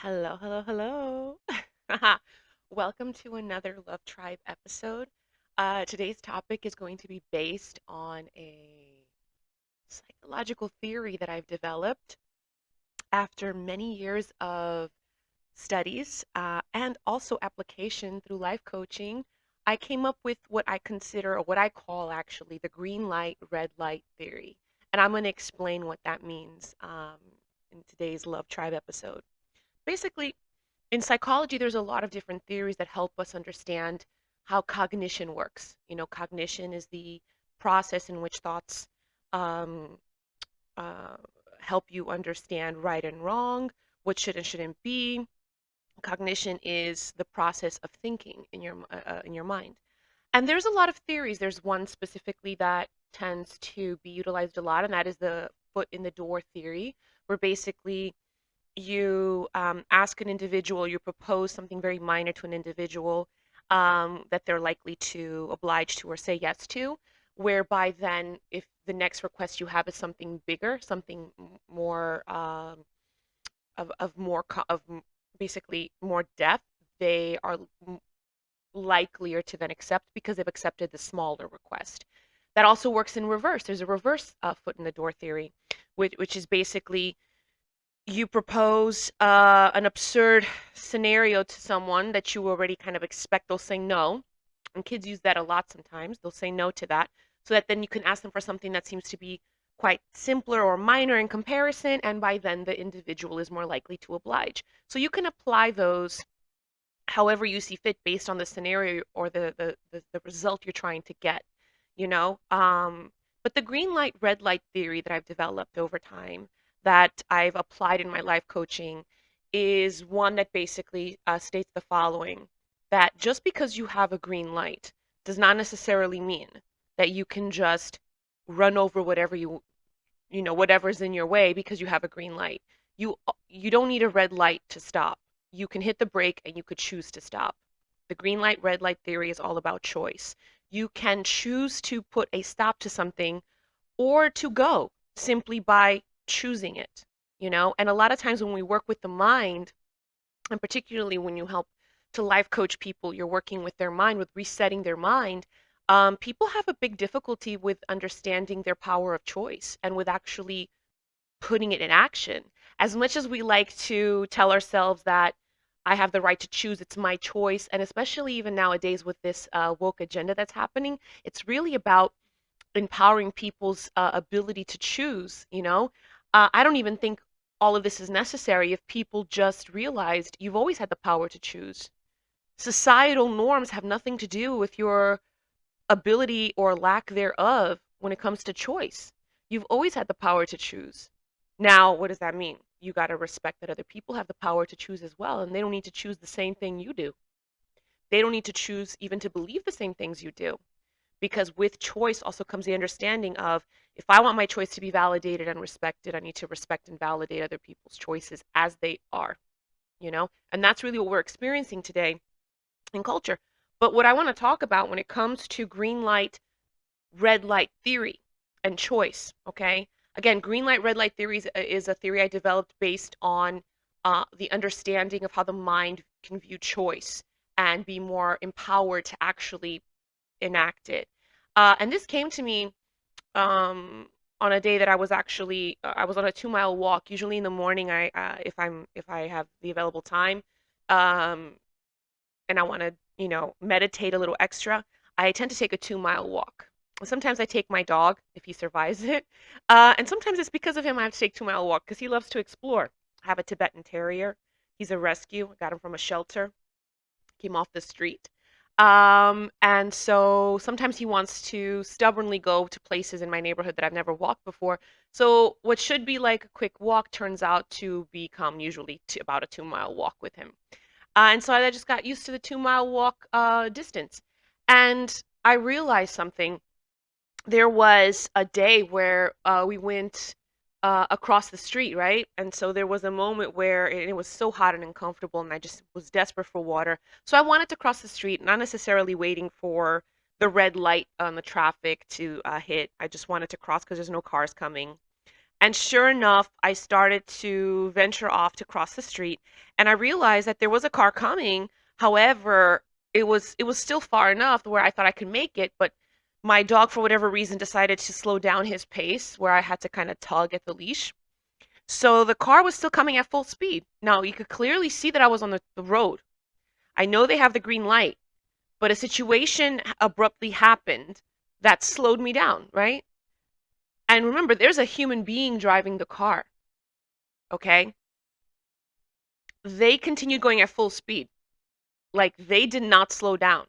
Hello, hello, hello. Welcome to another Love Tribe episode. Today's topic is going to be based on a psychological theory that I've developed after many years of studies and also application through life coaching. I came up with what I consider, or what I call actually, the green light, red light theory. And I'm going to explain what that means in today's Love Tribe episode. Basically, in psychology, there's a lot of different theories that help us understand how cognition works. Cognition is the process in which thoughts um, uh, help you understand right and wrong, what should and shouldn't be. Cognition is the process of thinking in your mind. And there's a lot of theories. There's one specifically that tends to be utilized a lot, and that is the foot in the door theory, where basically you ask an individual, you propose something very minor to an individual that they're likely to oblige to or say yes to, whereby then if the next request you have is something bigger, something more of more basically more depth, they are likelier to then accept because they've accepted the smaller request. That also works in reverse. There's a reverse foot in the door theory, which is basically you propose an absurd scenario to someone that you already kind of expect they'll say no. And kids use that a lot sometimes. They'll say no to that. So that then you can ask them for something that seems to be quite simpler or minor in comparison. And by then the individual is more likely to oblige. So you can apply those however you see fit based on the scenario or the result you're trying to get, you know? But the green light, red light theory that I've developed over time that I've applied in my life coaching is one that basically states the following, that just because you have a green light does not necessarily mean that you can just run over whatever's in your way because you have a green light. You don't need a red light to stop. You can hit the brake and you could choose to stop. The green light, red light theory is all about choice. You can choose to put a stop to something or to go simply by choosing it. And a lot of times when we work with the mind, and particularly when you help to life coach people, you're working with their mind, with resetting their mind. People have a big difficulty with understanding their power of choice and with actually putting it in action. As much as we like to tell ourselves that I have the right to choose, it's my choice, and especially even nowadays with this woke agenda that's happening, it's really about empowering people's ability to choose. I don't even think all of this is necessary if people just realized you've always had the power to choose. Societal norms have nothing to do with your ability or lack thereof when it comes to choice. You've always had the power to choose. Now, what does that mean? You got to respect that other people have the power to choose as well, and they don't need to choose the same thing you do. They don't need to choose even to believe the same things you do. Because with choice also comes the understanding of if I want my choice to be validated and respected, I need to respect and validate other people's choices as they are. And that's really what we're experiencing today in culture. But what I want to talk about when it comes to green light, red light theory and choice, okay? Again, green light, red light theory is a theory I developed based on the understanding of how the mind can view choice and be more empowered to actually enact it. And this came to me on a day that I was on a 2 mile walk. Usually in the morning, if I have the available time, um, and I want to meditate a little extra, I tend to take a 2 mile walk. Sometimes I take my dog if he survives it, and sometimes it's because of him I have to take 2 mile walk because he loves to explore. I have a Tibetan Terrier. He's a rescue. I got him from a shelter. Came off the street. And so sometimes he wants to stubbornly go to places in my neighborhood that I've never walked before. So what should be like a quick walk turns out to become usually about a 2 mile walk with him. And so I just got used to the 2 mile walk distance. And I realized something. There was a day where we went across the street, right? And so there was a moment where it was so hot and uncomfortable, and I just was desperate for water. So I wanted to cross the street, not necessarily waiting for the red light on the traffic to hit. I just wanted to cross because there's no cars coming. And sure enough, I started to venture off to cross the street, and I realized that there was a car coming. However, it was still far enough where I thought I could make it, but my dog, for whatever reason, decided to slow down his pace, where I had to kind of tug at the leash. So the car was still coming at full speed. Now you could clearly see that I was on the road. I know they have the green light, but a situation abruptly happened that slowed me down, right? And remember, there's a human being driving the car, okay? They continued going at full speed. Like they did not slow down,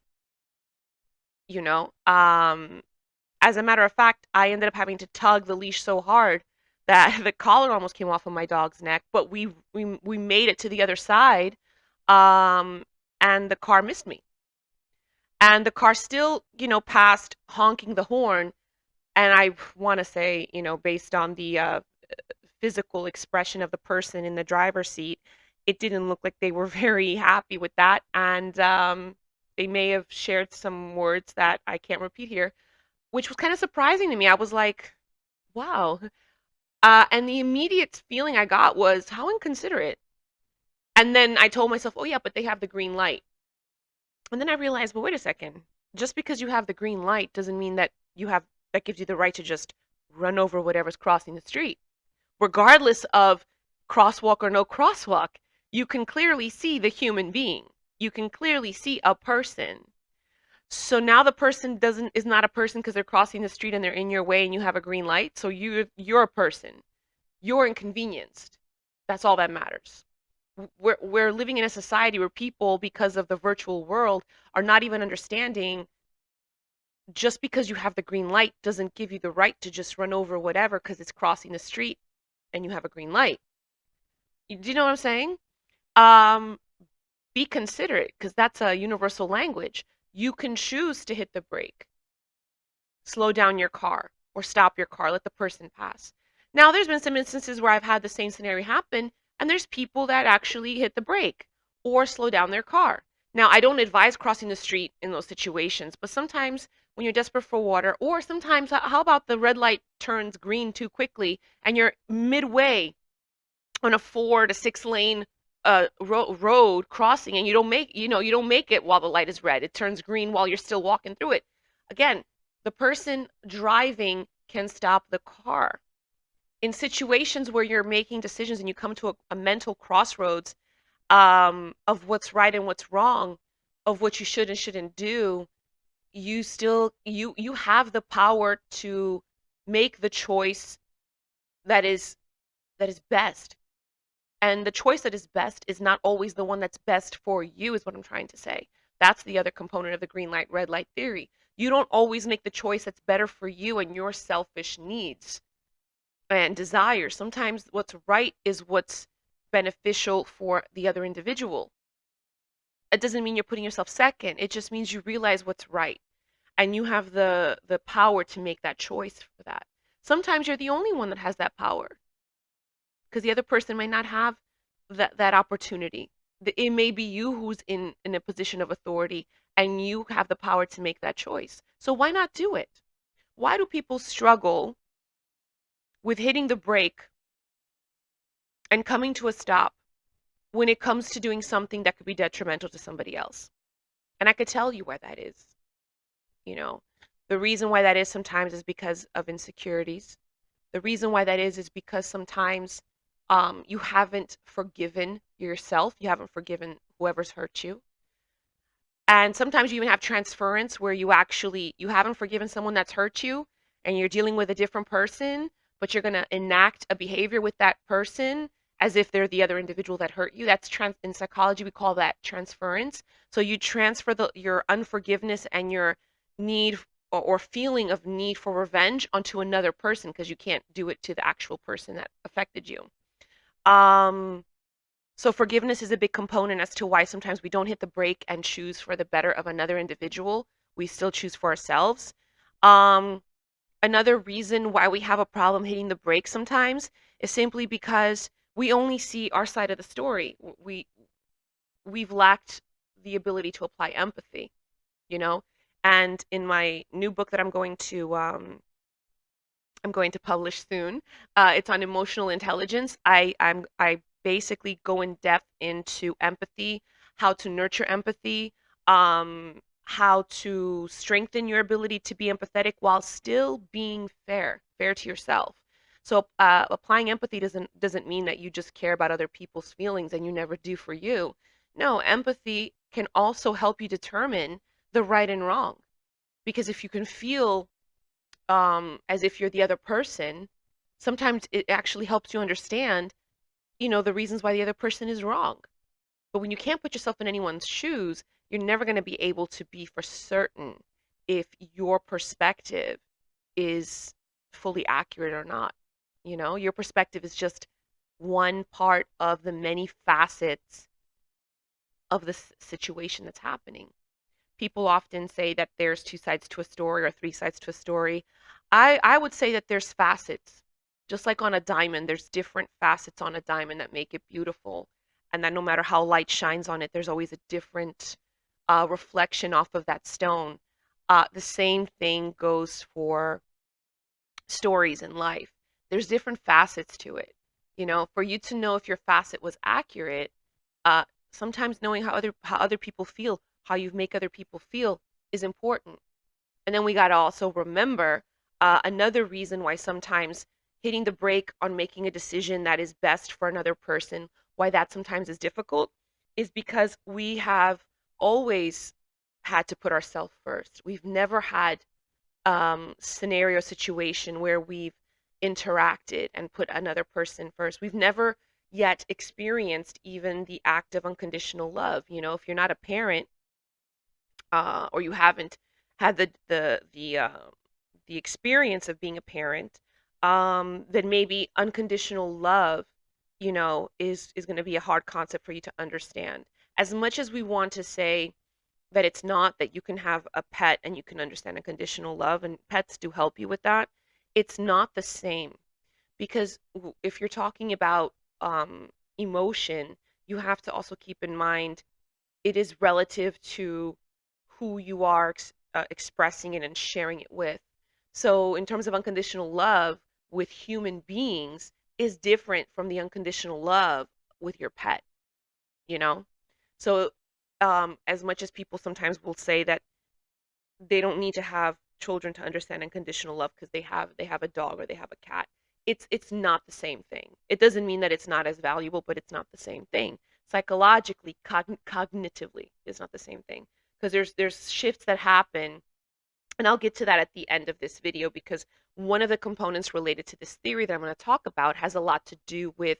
you know? As a matter of fact, I ended up having to tug the leash so hard that the collar almost came off of my dog's neck, but we made it to the other side. Um, and the car missed me. And the car still, passed honking the horn. And I want to say, based on the physical expression of the person in the driver's seat, it didn't look like they were very happy with that. And they may have shared some words that I can't repeat here, which was kind of surprising to me. I was like, wow. And the immediate feeling I got was, how inconsiderate. And then I told myself, oh, yeah, but they have the green light. And then I realized, well, wait a second. Just because you have the green light doesn't mean that gives you the right to just run over whatever's crossing the street. Regardless of crosswalk or no crosswalk, you can clearly see the human being. You can clearly see a person. So now the person doesn't is not a person because they're crossing the street and they're in your way and you have a green light. So you're a person. You're inconvenienced. That's all that matters. We're living in a society where people, because of the virtual world, are not even understanding just because you have the green light doesn't give you the right to just run over whatever because it's crossing the street and you have a green light. Do you know what I'm saying? Um, be considerate because that's a universal language. You can choose to hit the brake, slow down your car, or stop your car, let the person pass. Now, there's been some instances where I've had the same scenario happen, and there's people that actually hit the brake or slow down their car. Now, I don't advise crossing the street in those situations, but sometimes when you're desperate for water, or sometimes, how about the red light turns green too quickly and you're midway on a 4 to 6 lane road crossing and you don't make it while the light is red. It turns green while you're still walking through it. Again, the person driving can stop the car. In situations where you're making decisions and you come to a mental crossroads of what's right and what's wrong, of what you should and shouldn't do, you have the power to make the choice that is best. And the choice that is best is not always the one that's best for you, is what I'm trying to say. That's the other component of the green light, red light theory. You don't always make the choice that's better for you and your selfish needs and desires. Sometimes what's right is what's beneficial for the other individual. It doesn't mean you're putting yourself second. It just means you realize what's right and you have the power to make that choice for that. Sometimes you're the only one that has that power because the other person might not have that opportunity. It may be you who's in a position of authority and you have the power to make that choice. So why not do it? Why do people struggle with hitting the brake and coming to a stop when it comes to doing something that could be detrimental to somebody else? And I could tell you why that is. You know, the reason why that is sometimes is because of insecurities. The reason why that is because sometimes you haven't forgiven yourself. You haven't forgiven whoever's hurt you. And sometimes you even have transference where you haven't forgiven someone that's hurt you and you're dealing with a different person, but you're going to enact a behavior with that person as if they're the other individual that hurt you. That's in psychology we call that transference. So you transfer your unforgiveness and your need or feeling of need for revenge onto another person because you can't do it to the actual person that affected you. Um, so forgiveness is a big component as to why sometimes we don't hit the brake and choose for the better of another individual. We still choose for ourselves. Um, Another reason why we have a problem hitting the brake sometimes is simply because we only see our side of the story. We've lacked the ability to apply empathy, you know? And in my new book that I'm going to I'm going to publish soon. It's on emotional intelligence. I basically go in depth into empathy, how to nurture empathy, how to strengthen your ability to be empathetic while still being fair to yourself. So applying empathy doesn't mean that you just care about other people's feelings and you never do for you. No, empathy can also help you determine the right and wrong. Because if you can feel as if you're the other person, sometimes it actually helps you understand, the reasons why the other person is wrong. But when you can't put yourself in anyone's shoes, you're never going to be able to be for certain if your perspective is fully accurate or not. Your perspective is just one part of the many facets of the situation that's happening. People often say that there's two sides to a story or three sides to a story. I would say that there's facets. Just like on a diamond, there's different facets on a diamond that make it beautiful. And that no matter how light shines on it, there's always a different reflection off of that stone. The same thing goes for stories in life. There's different facets to it. For you to know if your facet was accurate, uh, sometimes knowing how other people feel, how you make other people feel is important. And then we got to also remember another reason why sometimes hitting the brake on making a decision that is best for another person, why that sometimes is difficult, is because we have always had to put ourselves first. We've never had scenario situation where we've interacted and put another person first. We've never yet experienced even the act of unconditional love. If you're not a parent, or you haven't had the experience of being a parent, then maybe unconditional love, is going to be a hard concept for you to understand. As much as we want to say that it's not, that you can have a pet and you can understand unconditional love, and pets do help you with that, it's not the same. Because if you're talking about emotion, you have to also keep in mind it is relative to who you are expressing it and sharing it with. So, in terms of unconditional love with human beings, is different from the unconditional love with your pet, you know? So, as much as people sometimes will say that they don't need to have children to understand unconditional love because they have a dog or they have a cat. It's not the same thing. It doesn't mean that it's not as valuable, but it's not the same thing. Psychologically, cognitively, it's not the same thing because there's shifts that happen, and I'll get to that at the end of this video because one of the components related to this theory that I'm going to talk about has a lot to do with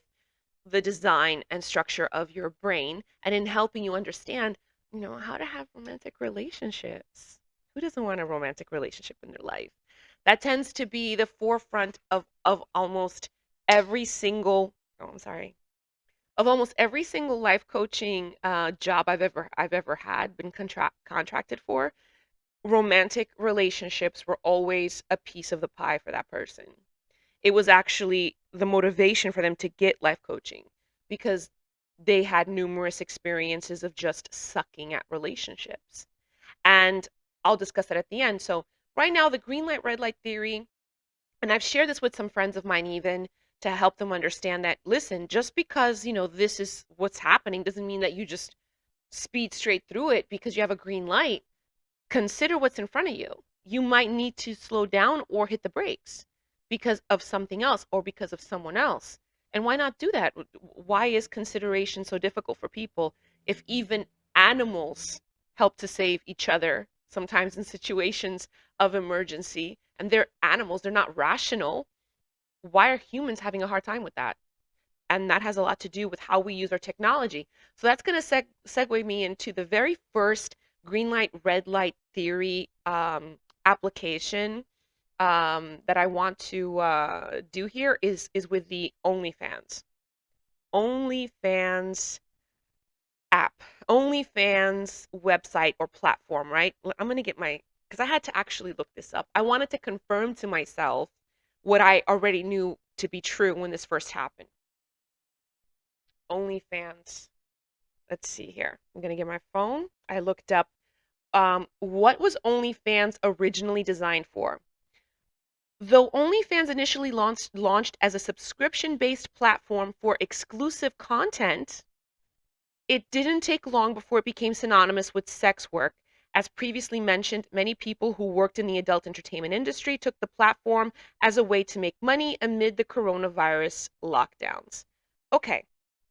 the design and structure of your brain and in helping you understand, how to have romantic relationships. Who doesn't want a romantic relationship in their life? That tends to be the forefront of almost every single, oh, I'm sorry, of almost every single life coaching job I've ever had, been contracted for. Romantic relationships were always a piece of the pie for that person. It was actually the motivation for them to get life coaching because they had numerous experiences of just sucking at relationships. And I'll discuss that at the end. So, right now, the green light, red light theory, and I've shared this with some friends of mine even to help them understand that, listen, just because, this is what's happening doesn't mean that you just speed straight through it because you have a green light. Consider what's in front of you. You might need to slow down or hit the brakes because of something else or because of someone else. And why not do that? Why is consideration so difficult for people if even animals help to save each other sometimes in situations of emergency and they're animals, they're not rational? Why are humans having a hard time with that? And that has a lot to do with how we use our technology. So that's going to segue me into the very first green light, red light theory application that I want to do here is with the OnlyFans app, OnlyFans website or platform, right? I'm going to get because I had to actually look this up. I wanted to confirm to myself what I already knew to be true when this first happened. OnlyFans. Let's see here. I'm gonna get my phone. I looked up what was OnlyFans originally designed for. Though OnlyFans initially launched as a subscription-based platform for exclusive content, it didn't take long before it became synonymous with sex work. As previously mentioned, many people who worked in the adult entertainment industry took the platform as a way to make money amid the coronavirus lockdowns. Okay,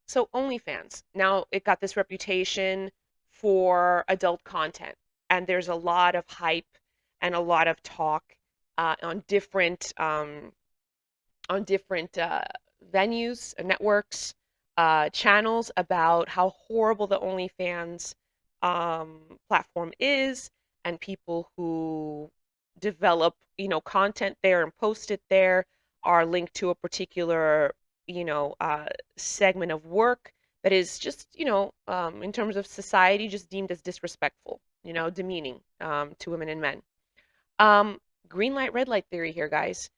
so OnlyFans. Now it got this reputation for adult content, and there's a lot of hype and a lot of talk on different venues, networks, channels about how horrible the OnlyFans platform is, and people who develop, content there and post it there are linked to a particular, segment of work that is just, in terms of society, just deemed as disrespectful, demeaning to women and men. Um, Green light, red light theory here, guys.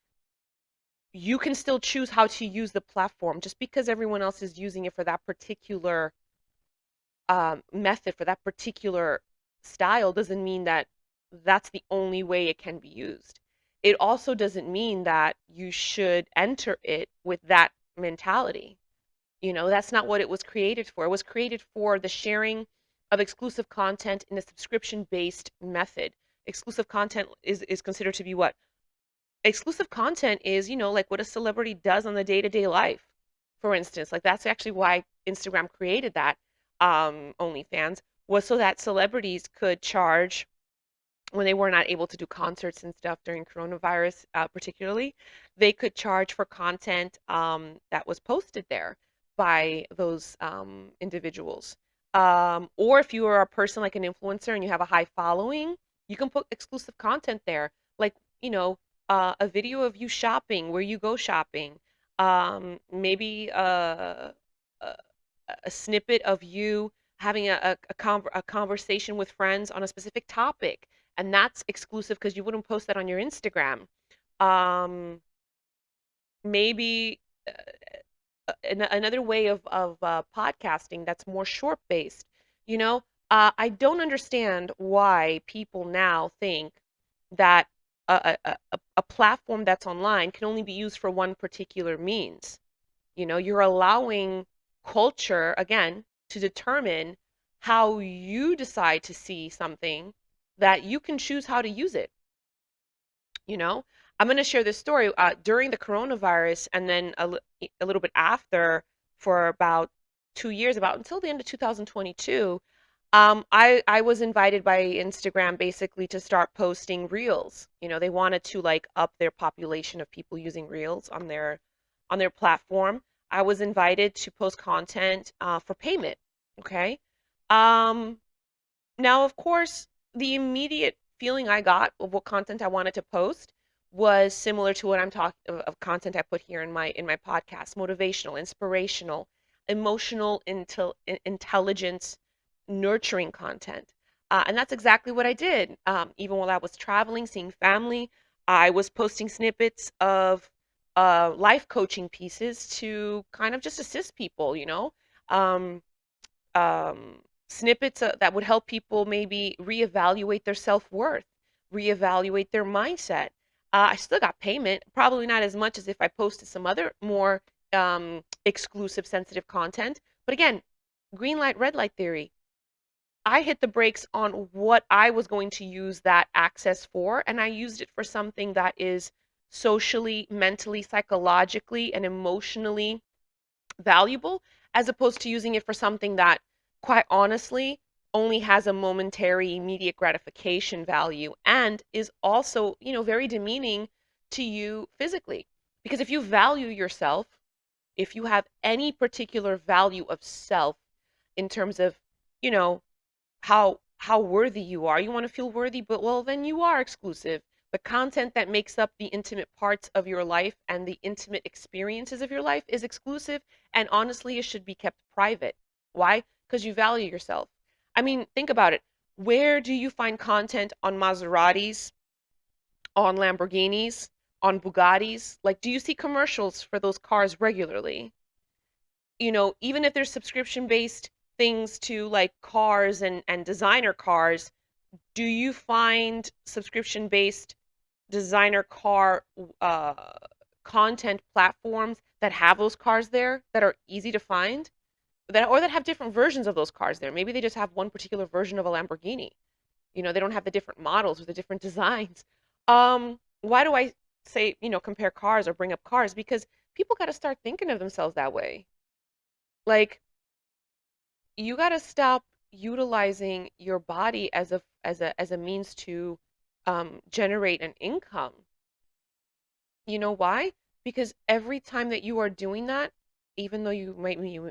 You can still choose how to use the platform. Just because everyone else is using it for that particular method, for that particular style, doesn't mean that that's the only way it can be used. It also doesn't mean that you should enter it with that mentality. That's not what it was created for. It was created for the sharing of exclusive content in a subscription-based method. Exclusive content is considered to be what? Exclusive content is, like what a celebrity does on the day-to-day life. For instance, like that's actually why Instagram created that OnlyFans, was so that celebrities could charge when they were not able to do concerts and stuff during coronavirus, particularly, they could charge for content that was posted there by those individuals. Or if you are a person like an influencer and you have a high following, you can put exclusive content there, like, you know, a video of you shopping, where you go shopping, maybe a, a snippet of you having a conversation with friends on a specific topic, and that's exclusive because you wouldn't post that on your Instagram. Um, Maybe another way of podcasting that's more short based. You know, I don't understand why people now think that a platform that's online can only be used for one particular means. You're allowing culture, again, to determine how you decide to see something, that you can choose how to use it. You know, I'm going to share this story during the coronavirus, and then a little bit after, for about 2 years, about until the end of 2022. I was invited by Instagram basically to start posting reels. They wanted to like up their population of people using reels on their platform. I was invited to post content for payment. Okay. Um, Now, of course, the immediate feeling I got of what content I wanted to post was similar to what I'm talking of content I put here in my podcast: motivational, inspirational, emotional intelligence, nurturing content. And that's exactly what I did. Even while I was traveling, seeing family, I was posting snippets of life coaching pieces to kind of just assist people, Um, Snippets that would help people maybe reevaluate their self-worth, reevaluate their mindset. I still got payment, probably not as much as if I posted some other more exclusive, sensitive content. But again, green light, red light theory. I hit the brakes on what I was going to use that access for, and I used it for something that is socially, mentally, psychologically, and emotionally valuable, as opposed to using it for something that, quite honestly, only has a momentary immediate gratification value, and is also, very demeaning to you physically. Because if you value yourself, if you have any particular value of self in terms of, you know, how worthy you are. You want to feel worthy, but well, then you are exclusive. The content that makes up the intimate parts of your life and the intimate experiences of your life is exclusive, and honestly, it should be kept private. Why? Because you value yourself. I mean, think about it. Where do you find content on Maseratis, on Lamborghinis, on Bugattis? Like, do you see commercials for those cars regularly? Even if there's subscription based things to like cars and designer cars, do you find subscription based designer car uh, content platforms that have those cars there that are easy to find, that have different versions of those cars there. Maybe they just have one particular version of a Lamborghini. They don't have the different models or the different designs. Why do I say, compare cars or bring up cars? Because people got to start thinking of themselves that way. Like, you got to stop utilizing your body as a means to generate an income. You know why? Because every time that you are doing that, even though you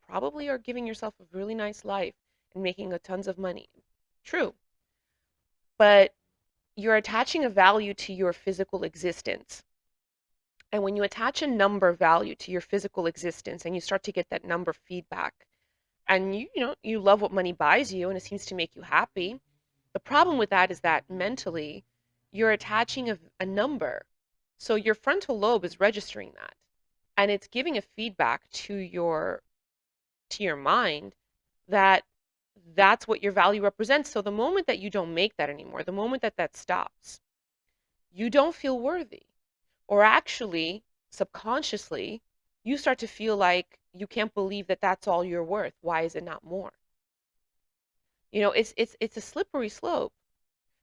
probably are giving yourself a really nice life and making a tons of money. True. But you're attaching a value to your physical existence. And when you attach a number value to your physical existence and you start to get that number feedback, and you love what money buys you and it seems to make you happy, the problem with that is that mentally you're attaching a number. So your frontal lobe is registering that, and it's giving a feedback to your mind that that's what your value represents. So the moment that you don't make that anymore, the moment that that stops, you don't feel worthy. Or actually, subconsciously, you start to feel like you can't believe that that's all you're worth. Why is it not more? It's a slippery slope,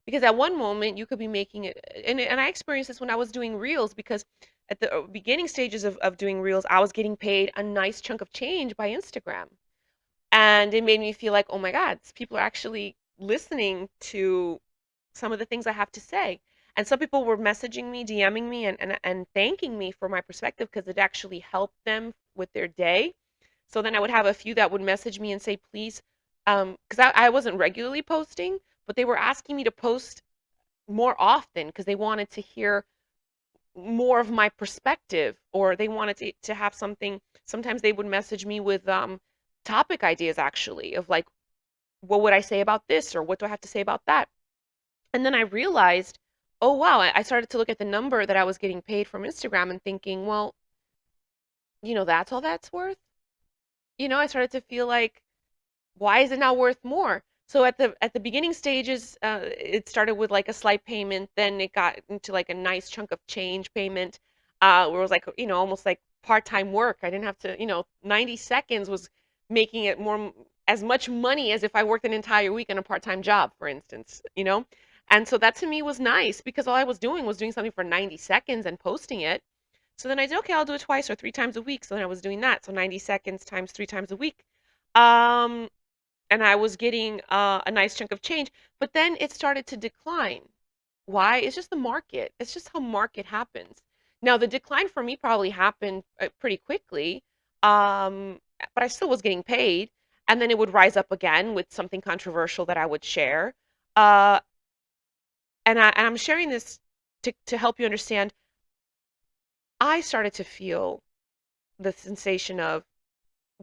because at one moment you could be making it, and I experienced this when I was doing reels, because at the beginning stages of doing reels, I was getting paid a nice chunk of change by Instagram. And it made me feel like, oh my God, people are actually listening to some of the things I have to say. And some people were messaging me, DMing me, and thanking me for my perspective because it actually helped them with their day. So then I would have a few that would message me and say, please, because I wasn't regularly posting, but they were asking me to post more often because they wanted to hear more of my perspective, or they wanted to have something. Sometimes they would message me with topic ideas, actually, of like, what would I say about this, or what do I have to say about that? And then I realized, oh wow, I started to look at the number that I was getting paid from Instagram and thinking, well, that's all that's worth. I started to feel like, why is it not worth more? So at the beginning stages, it started with like a slight payment, then it got into like a nice chunk of change payment, where it was like, almost like part-time work. I didn't have to, 90 seconds was making it as much money as if I worked an entire week in a part-time job, for instance. And so that to me was nice, because all I was doing was doing something for 90 seconds and posting it. So then I said, okay, I'll do it twice or three times a week. So then I was doing that. So 90 seconds times three times a week. Um, and I was getting a nice chunk of change, but then it started to decline. Why? It's just the market. It's just how market happens. Now, the decline for me probably happened pretty quickly, but I still was getting paid, and then it would rise up again with something controversial that I would share. Uh, and I'm sharing this to help you understand. I started to feel the sensation of,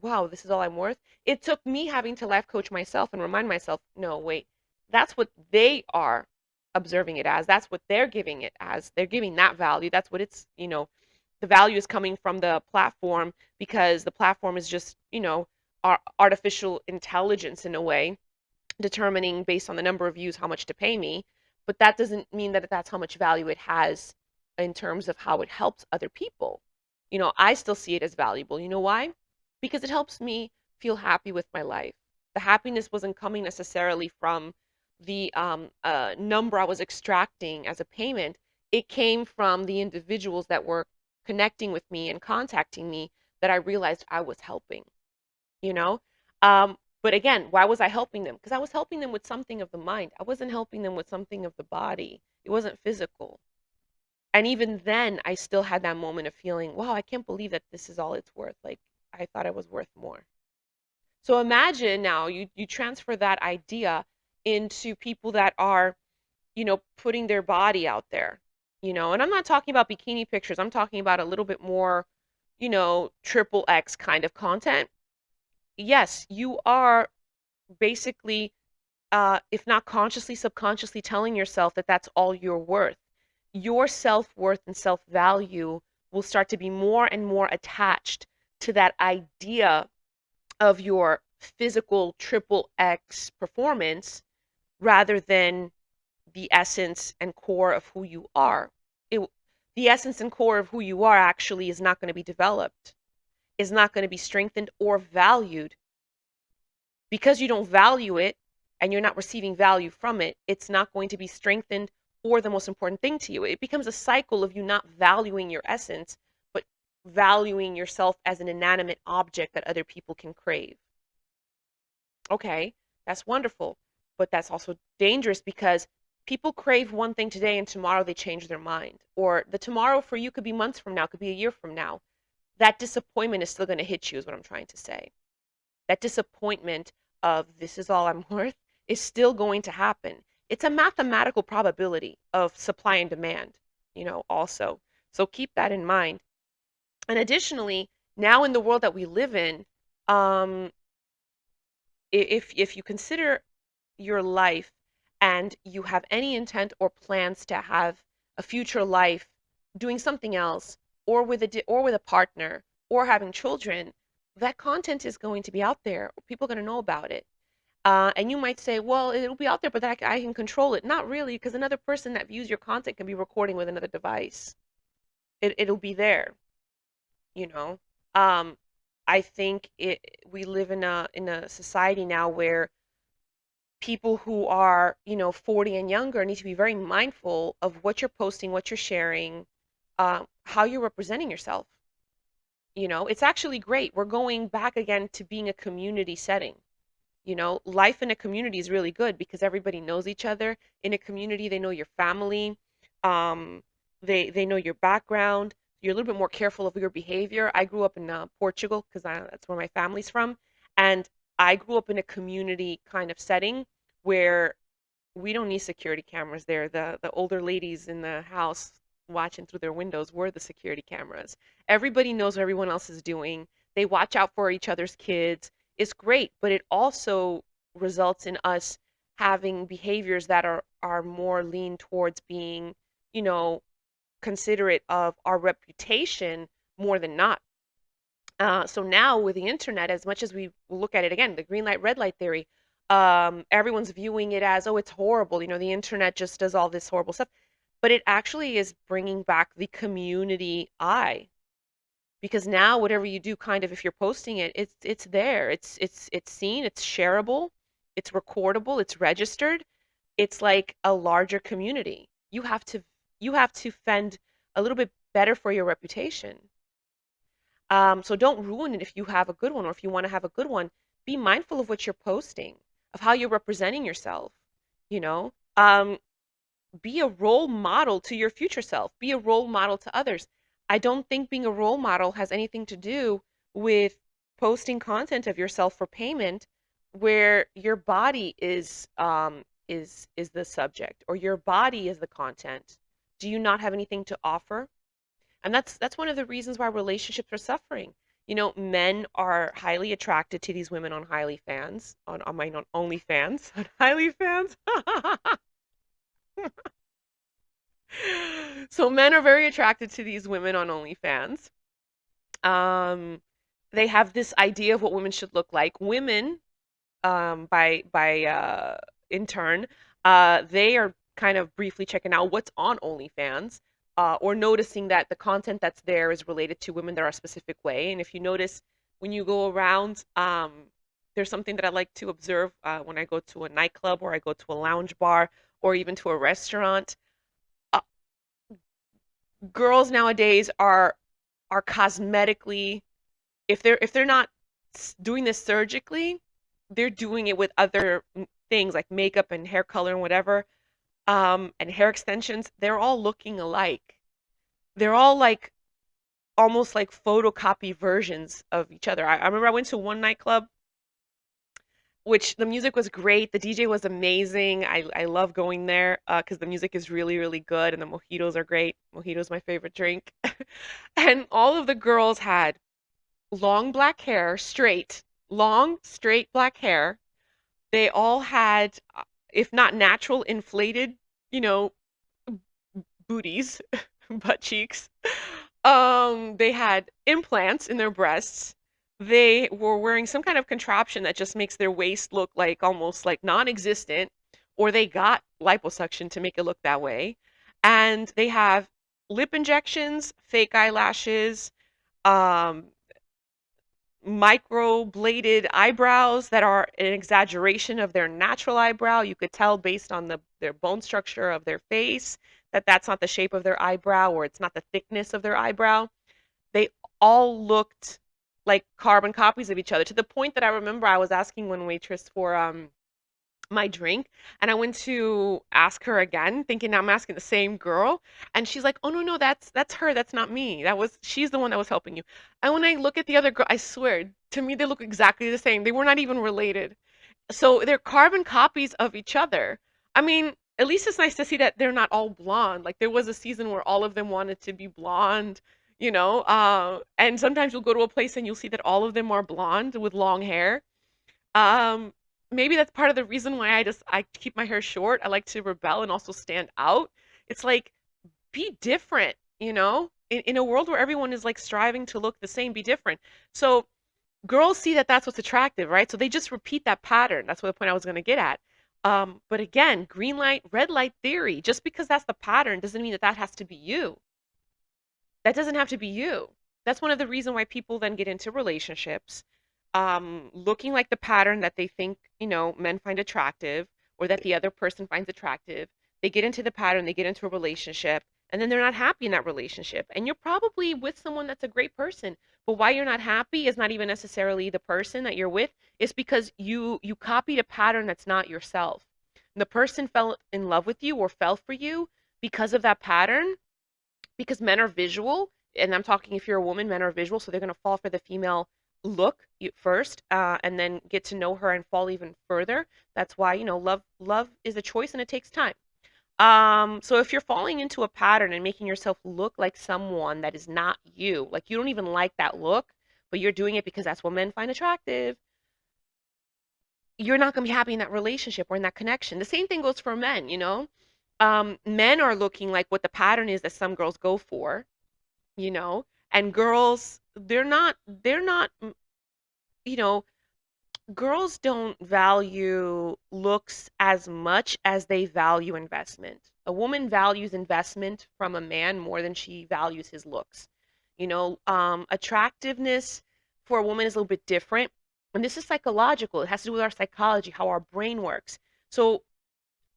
wow, this is all I'm worth. It took me having to life coach myself and remind myself, no, wait, that's what they are observing it as. That's what they're giving it as. They're giving that value. That's what the value is coming from the platform, because the platform is just, artificial intelligence in a way, determining based on the number of views how much to pay me. But that doesn't mean that that's how much value it has in terms of how it helps other people. I still see it as valuable. You know why? Because it helps me feel happy with my life. The happiness wasn't coming necessarily from the number I was extracting as a payment. It came from the individuals that were connecting with me and contacting me, that I realized I was helping, you know? But again, why was I helping them? Because I was helping them with something of the mind. I wasn't helping them with something of the body. It wasn't physical. And even then, I still had that moment of feeling, wow, I can't believe that this is all it's worth. Like, I thought it was worth more. So imagine now you transfer that idea into people that are, putting their body out there, and I'm not talking about bikini pictures. I'm talking about a little bit more, triple X kind of content. Yes, you are basically, if not consciously, subconsciously telling yourself that that's all you're worth. Your self-worth and self-value will start to be more and more attached to that idea of your physical triple X performance, rather than the essence and core of who you are. It, the essence and core of who you are actually is not going to be developed, is not going to be strengthened or valued because you don't value it and you're not receiving value from it. It's not going to be strengthened or the most important thing to you. It becomes a cycle of you not valuing your essence, but valuing yourself as an inanimate object that other people can crave. Okay, that's wonderful, but that's also dangerous because people crave one thing today and tomorrow they change their mind. Or the tomorrow for you could be months from now, could be a year from now. That disappointment is still going to hit you, is what I'm trying to say. That disappointment of this is all I'm worth is still going to happen. It's a mathematical probability of supply and demand, also. So keep that in mind. And additionally, now in the world that we live in, um, if you consider your life and you have any intent or plans to have a future life doing something else or with a partner or having children, that content is going to be out there. People are going to know about it. And you might say, well, it'll be out there, but I can control it. Not really, because another person that views your content can be recording with another device. It'll be there, you know. Um, I think we live in a society now where people who are, 40 and younger need to be very mindful of what you're posting, what you're sharing, how you're representing yourself. It's actually great. We're going back again to being a community setting. Life in a community is really good because everybody knows each other. In a community, they know your family. Um, they know your background. You're a little bit more careful of your behavior. I grew up in Portugal because that's where my family's from, and I grew up in a community kind of setting where we don't need security cameras there. The older ladies in the house watching through their windows were the security cameras. Everybody knows what everyone else is doing. They watch out for each other's kids. It's great, but it also results in us having behaviors that are more lean towards being, you know, considerate of our reputation more than not. So now with the internet, as much as we look at it again, the green light, red light theory, everyone's viewing it as, oh, it's horrible. The internet just does all this horrible stuff. But it actually is bringing back the community eye because now whatever you do, kind of, if you're posting it, it's there. It's seen, it's shareable, it's recordable, it's registered. It's like a larger community. You have to fend a little bit better for your reputation. So don't ruin it if you have a good one or if you want to have a good one. Be mindful of what you're posting, of how you're representing yourself, you know? Be a role model to your future self. Be a role model to others. I don't think being a role model has anything to do with posting content of yourself for payment where your body is the subject or your body is the content. Do you not have anything to offer? And that's one of the reasons why relationships are suffering. Men are highly attracted to these women on highly fans, on my on OnlyFans, on highly fans. So men are very attracted to these women on OnlyFans. Um, they have this idea of what women should look like. Women, by in turn, they are kind of briefly checking out what's on OnlyFans, or noticing that the content that's there is related to women that are a specific way. And if you notice when you go around, there's something that I like to observe when I go to a nightclub or I go to a lounge bar or even to a restaurant. Uh, Girls nowadays are cosmetically, if they're not doing this surgically, they're doing it with other things like makeup and hair color and whatever, and hair extensions. They're all looking alike. They're all like almost like photocopy versions of each other. I remember I went to one nightclub, which the music was great. The DJ was amazing. I love going there because the music is really, really good and the mojitos are great. Mojito's my favorite drink. And all of the girls had long black hair, straight, long, straight black hair. They all had, if not natural, inflated, you know, booties, butt cheeks. They had implants in their breasts. They were wearing some kind of contraption that just makes their waist look like almost like non-existent, or they got liposuction to make it look that way. And they have lip injections, fake eyelashes, um, microbladed eyebrows that are an exaggeration of their natural eyebrow. You could tell based on their bone structure of their face that that's not the shape of their eyebrow or it's not the thickness of their eyebrow. They all looked like carbon copies of each other to the point that I remember I was asking one waitress for my drink, and I went to ask her again thinking I'm asking the same girl, and she's like, "Oh no, that's her, that's not me. She's the one that was helping you." And when I look at the other girl, I swear to me they look exactly the same. They were not even related. So they're carbon copies of each other. I mean, at least it's nice to see that they're not all blonde. Like there was a season where all of them wanted to be blonde, and sometimes you'll go to a place and you'll see that all of them are blonde with long hair. Um, Maybe that's part of the reason why I keep my hair short. I like to rebel and also stand out. It's like be different, In a world where everyone is like striving to look the same, be different. So girls see that that's what's attractive, right? So they just repeat that pattern. That's what the point I was going to get at. But again, green light, red light theory. Just because that's the pattern doesn't mean that that has to be you. That doesn't have to be you. That's one of the reasons why people then get into relationships, looking like the pattern that they think, men find attractive or that the other person finds attractive. They get into the pattern, they get into a relationship, and then they're not happy in that relationship. And you're probably with someone that's a great person, but why you're not happy is not even necessarily the person that you're with. It's because you copied a pattern that's not yourself. And the person fell in love with you or fell for you because of that pattern, because men are visual, and I'm talking if you're a woman, men are visual, so they're going to fall for the female look first, and then get to know her and fall even further. That's why, love is a choice and it takes time. So if you're falling into a pattern and making yourself look like someone that is not you, like you don't even like that look, but you're doing it because that's what men find attractive, you're not going to be happy in that relationship or in that connection. The same thing goes for men. Men are looking like what the pattern is that some girls go for, you know, and girls, they're not, you know, girls don't value looks as much as they value investment. A woman values investment from a man more than she values his looks. Attractiveness for a woman is a little bit different. And this is psychological. It has to do with our psychology, how our brain works. So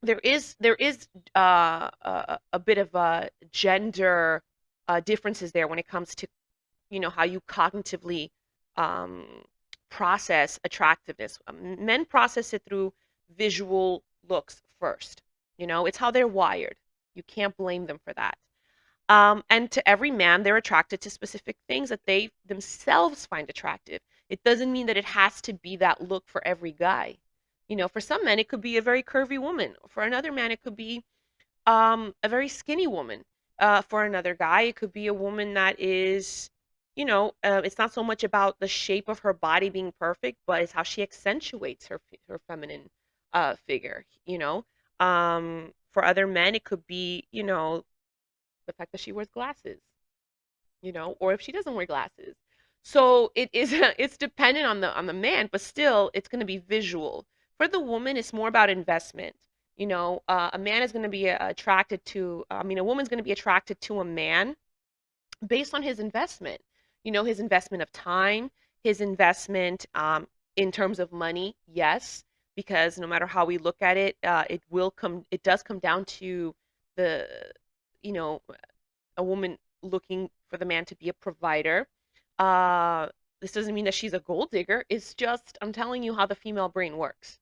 there is a bit of a gender differences there when it comes to how you cognitively um, process attractiveness. Men process it through visual looks first. It's how they're wired. You can't blame them for that. And to every man, they're attracted to specific things that they themselves find attractive. It doesn't mean that it has to be that look for every guy. For some men, it could be a very curvy woman. For another man, it could be a very skinny woman. For another guy, it could be a woman that is, it's not so much about the shape of her body being perfect, but it's how she accentuates her feminine figure. For other men, it could be, the fact that she wears glasses, or if she doesn't wear glasses. So it is it's dependent on the man, but still it's going to be visual. For the woman, it's more about investment. A man is going to be attracted to, I mean, a woman's going to be attracted to a man based on his investment. His investment of time, his investment in terms of money, yes, because no matter how we look at it, it does come down to the, you know, a woman looking for the man to be a provider. Uh, this doesn't mean that she's a gold digger. It's just I'm telling you how the female brain works.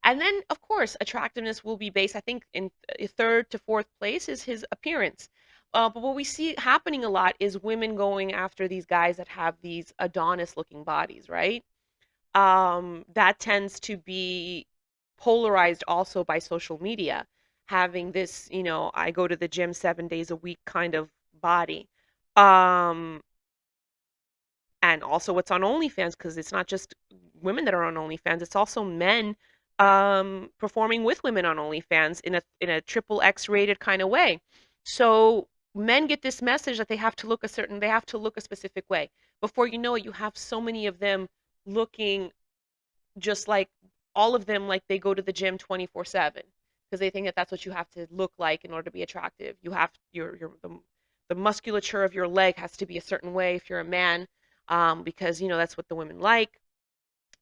And then, of course, attractiveness will be based, I think, in third to fourth place is his appearance. But what we see happening a lot is women going after these guys that have these Adonis-looking bodies, right? That tends to be polarized also by social media, having this, I go to the gym 7 days a week kind of body. Um, and also what's on OnlyFans, because it's not just women that are on OnlyFans, it's also men performing with women on OnlyFans in a triple X rated kind of way. So men get this message that they have to look a specific way. Before you know it, you have so many of them looking just like all of them, like, they go to the gym 24/7 because they think that that's what you have to look like in order to be attractive. You have the musculature of your leg has to be a certain way if you're a man, because that's what the women like.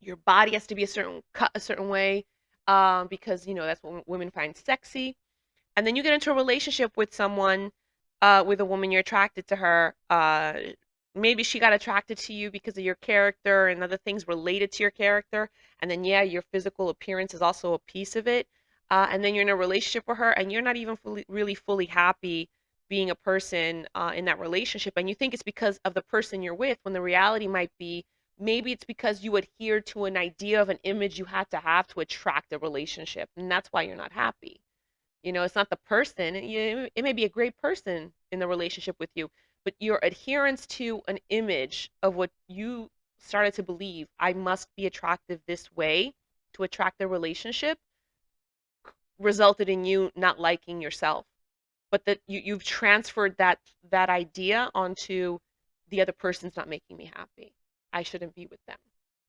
Your body has to be a certain cut a certain way, because that's what women find sexy. And then you get into a relationship with someone, with a woman, you're attracted to her. Maybe she got attracted to you because of your character and other things related to your character. And then, yeah, your physical appearance is also a piece of it. And then you're in a relationship with her and you're not even really fully happy being a person, in that relationship. And you think it's because of the person you're with, when the reality might be maybe it's because you adhere to an idea of an image you had to have to attract a relationship. And that's why you're not happy. It's not the person. It may be a great person in the relationship with you, but your adherence to an image of what you started to believe, I must be attractive this way to attract a relationship, resulted in you not liking yourself. But that you've transferred that idea onto the other person's not making me happy. I shouldn't be with them.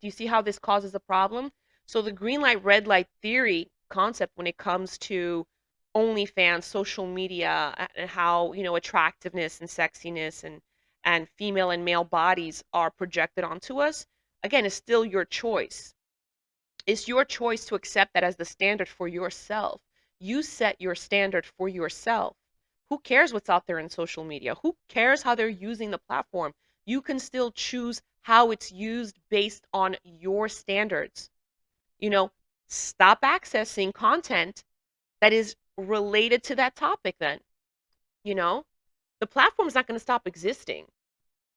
Do you see how this causes a problem? So the green light, red light theory concept when it comes to OnlyFans, social media, and how, attractiveness and sexiness and female and male bodies are projected onto us, again, is still your choice. It's your choice to accept that as the standard for yourself. You set your standard for yourself. Who cares what's out there in social media? Who cares how they're using the platform? You can still choose how it's used based on your standards. You know, Stop accessing content that is related to that topic then, you know? The platform's not going to stop existing.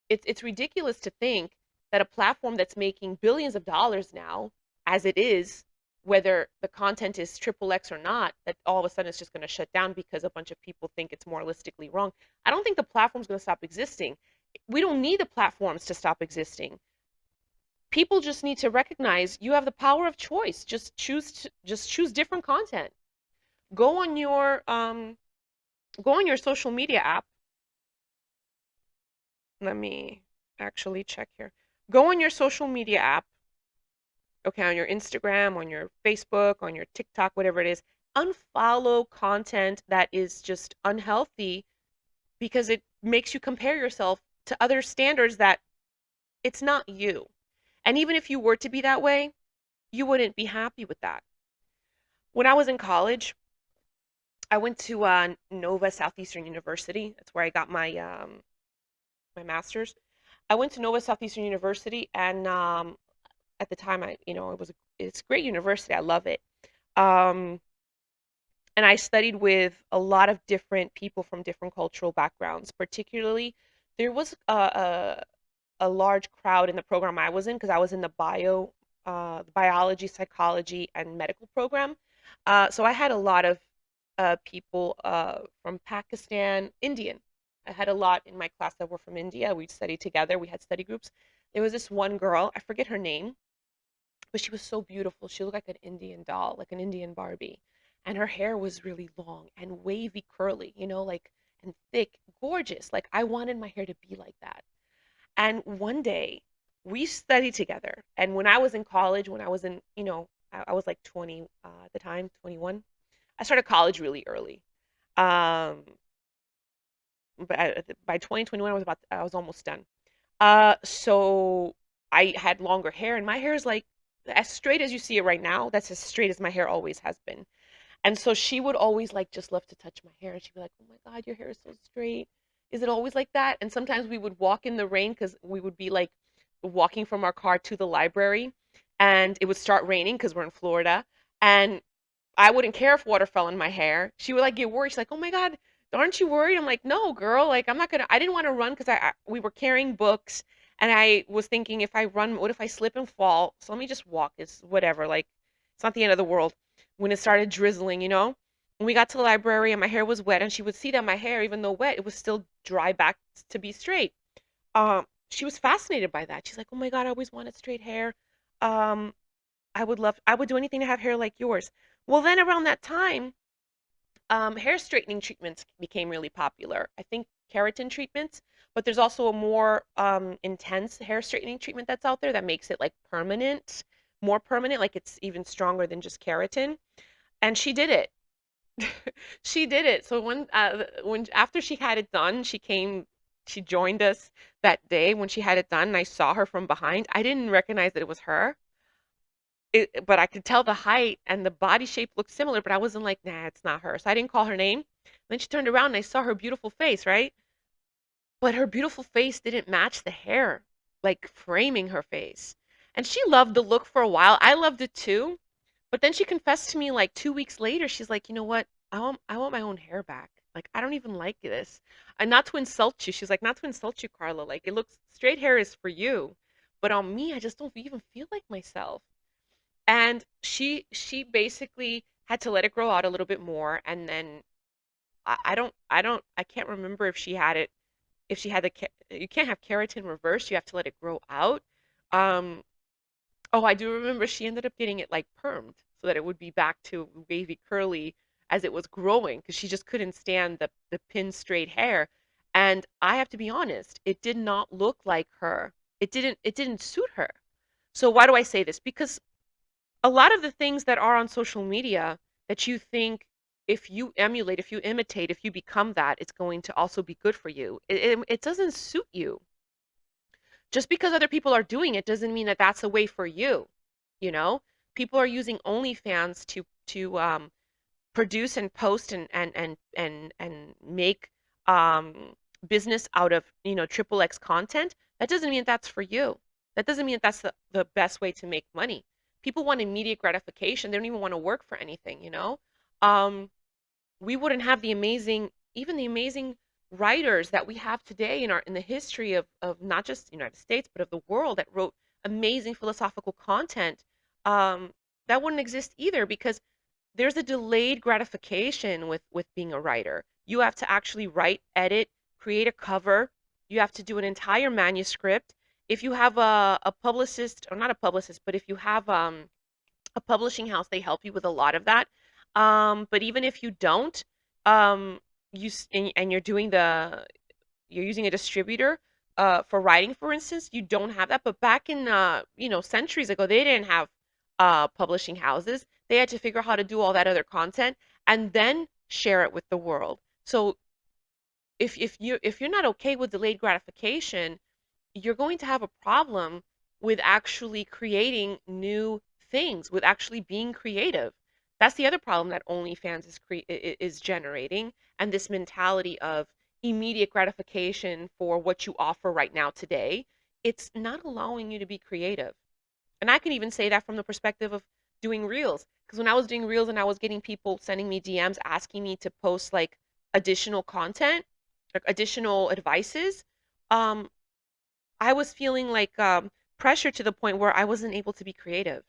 It's ridiculous to think that a platform that's making billions of dollars now, as it is, whether the content is triple X or not, that all of a sudden it's just going to shut down because a bunch of people think it's moralistically wrong. I don't think the platform's going to stop existing. We don't need the platforms to stop existing. People just need to recognize you have the power of choice. Just choose different content. Go on your social media app. Let me actually check here. Go on your social media app, okay, on your Instagram, on your Facebook, on your TikTok, whatever it is. Unfollow content that is just unhealthy because it makes you compare yourself to other standards that it's not you. And even if you were to be that way, you wouldn't be happy with that. When I was in college, I went to Nova Southeastern University. That's where I got my master's. I went to Nova Southeastern University, and at the time, it's a great university. I love it. Um, and I studied with a lot of different people from different cultural backgrounds. Particularly, there was a large crowd in the program I was in because I was in the biology, psychology, and medical program. So I had a lot of people from Pakistan, Indian. I had a lot in my class that were from India. We studied together. We had study groups. There was this one girl, I forget her name, but she was so beautiful. She looked like an Indian doll, like an Indian Barbie. And her hair was really long and wavy curly, and thick, gorgeous. Like I wanted my hair to be like that. And one day we studied together. And when I was in college, when I was in, I was like 20 at the time, 21. I started college really early. Um, but by 2021, I was almost done. So I had longer hair, and my hair is like as straight as you see it right now. That's as straight as my hair always has been. And so she would always like just love to touch my hair, and she'd be like, "Oh my God, your hair is so straight. Is it always like that?" And sometimes we would walk in the rain because we would be like walking from our car to the library, and it would start raining because we're in Florida, and I wouldn't care if water fell in my hair. She would like get worried. She's like, "Oh my God, aren't you worried?" I'm like, "No, girl. Like, I'm not gonna. I didn't want to run because we were carrying books, and I was thinking if I run, what if I slip and fall? So let me just walk. It's whatever. Like, it's not the end of the world." When it started drizzling, when we got to the library and my hair was wet, and she would see that my hair, even though wet, it was still dry back to be straight. She was fascinated by that. She's like, "Oh my God, I always wanted straight hair. Um, I would do anything to have hair like yours." Well, then around that time, hair straightening treatments became really popular. I think keratin treatments, but there's also a more intense hair straightening treatment that's out there that makes it like permanent, more permanent, like it's even stronger than just keratin. And she did it. She did it. So when after she had it done, she joined us that day when she had it done, and I saw her from behind. I didn't recognize that it was her. But I could tell the height and the body shape looked similar, but I wasn't like, nah, it's not her. So I didn't call her name. Then she turned around and I saw her beautiful face, right? But her beautiful face didn't match the hair, like framing her face. And she loved the look for a while. I loved it too. But then she confessed to me like 2 weeks later, she's like, you know what? I want my own hair back. Like, I don't even like this. And not to insult you. She's like, not to insult you, Carla. Like, it looks straight hair is for you. But on me, I just don't even feel like myself. And she basically had to let it grow out a little bit more. And then I can't remember if she had it, if she had you can't have keratin reversed. You have to let it grow out. Um, Oh, I do remember she ended up getting it like permed so that it would be back to wavy curly as it was growing because she just couldn't stand the pin straight hair. And I have to be honest, it did not look like her. It didn't suit her. So why do I say this? Because a lot of the things that are on social media that you think if you emulate, if you imitate, if you become that, it's going to also be good for you. It doesn't suit you. Just because other people are doing it doesn't mean that that's a way for you. You know, people are using OnlyFans to produce and post and make business out of triple X content. That doesn't mean that's for you. That doesn't mean that that's the best way to make money. People want immediate gratification. They don't even want to work for anything. Um, we wouldn't have the amazing writers that we have today in the history of not just the United States but of the world that wrote amazing philosophical content. Um, that wouldn't exist either because there's a delayed gratification with being a writer. You have to actually write, edit, create a cover. You have to do an entire manuscript. If you have a publicist, or not a publicist, but if you have a publishing house, they help you with a lot of that. But even if you don't, um, and you're using a distributor for writing, for instance, you don't have that. But back in centuries ago, they didn't have publishing houses. They had to figure out how to do all that other content and then share it with the world. So if you're not okay with delayed gratification, you're going to have a problem with actually creating new things, with actually being creative. That's the other problem that OnlyFans is generating, and this mentality of immediate gratification for what you offer right now today. It's not allowing you to be creative. And I can even say that from the perspective of doing reels. Because when I was doing reels and I was getting people sending me DMs asking me to post like additional content, like additional advices, um, I was feeling like pressure to the point where I wasn't able to be creative.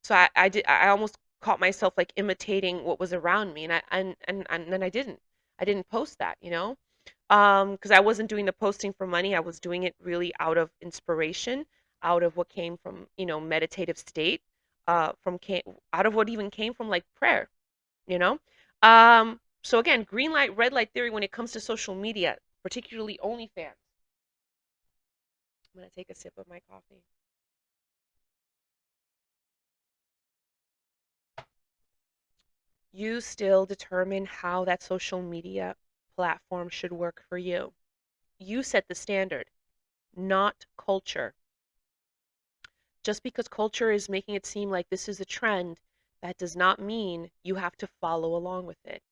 So I almost caught myself like imitating what was around me, and then I didn't post that, because I wasn't doing the posting for money. I was doing it really out of inspiration, out of what came from meditative state, from came out of what even came from like prayer, you know. So again, green light, red light theory when it comes to social media, particularly OnlyFans. I'm gonna take a sip of my coffee. You still determine how that social media platform should work for you. You set the standard, not culture. Just because culture is making it seem like this is a trend, that does not mean you have to follow along with it.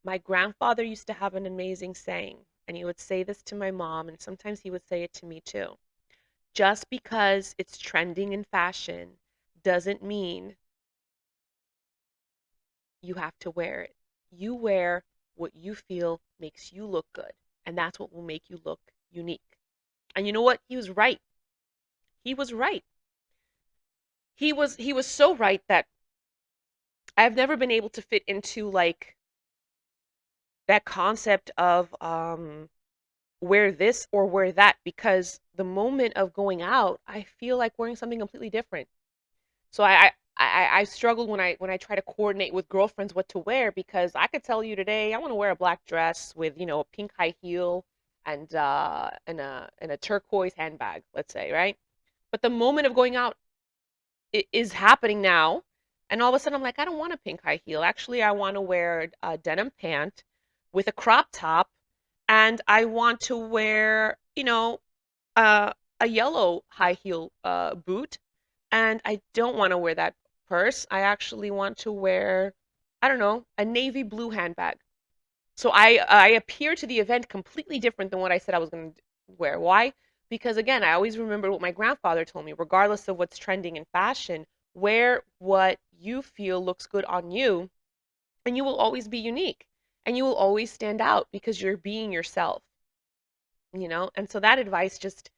My grandfather used to have an amazing saying, and he would say this to my mom, and sometimes he would say it to me too. Just because it's trending in fashion doesn't mean you have to wear it. You wear what you feel makes you look good, and that's what will make you look unique. And you know what? He was right. He was right. He was so right that I've never been able to fit into like that concept of wear this or wear that because the moment of going out, I feel like wearing something completely different. So I struggled when I try to coordinate with girlfriends what to wear because I could tell you today I want to wear a black dress with a pink high heel and a turquoise handbag, let's say, right? But the moment of going out, is happening now. And all of a sudden, I'm like, I don't want a pink high heel. Actually, I want to wear a denim pant with a crop top, and I want to wear, uh, a yellow high heel boot, and I don't want to wear that purse. I actually want to wear, I don't know, a navy blue handbag. So I appear to the event completely different than what I said I was going to wear. Why? Because again, I always remember what my grandfather told me, regardless of what's trending in fashion, wear what you feel looks good on you, and you will always be unique, and you will always stand out because you're being yourself. And so that advice just,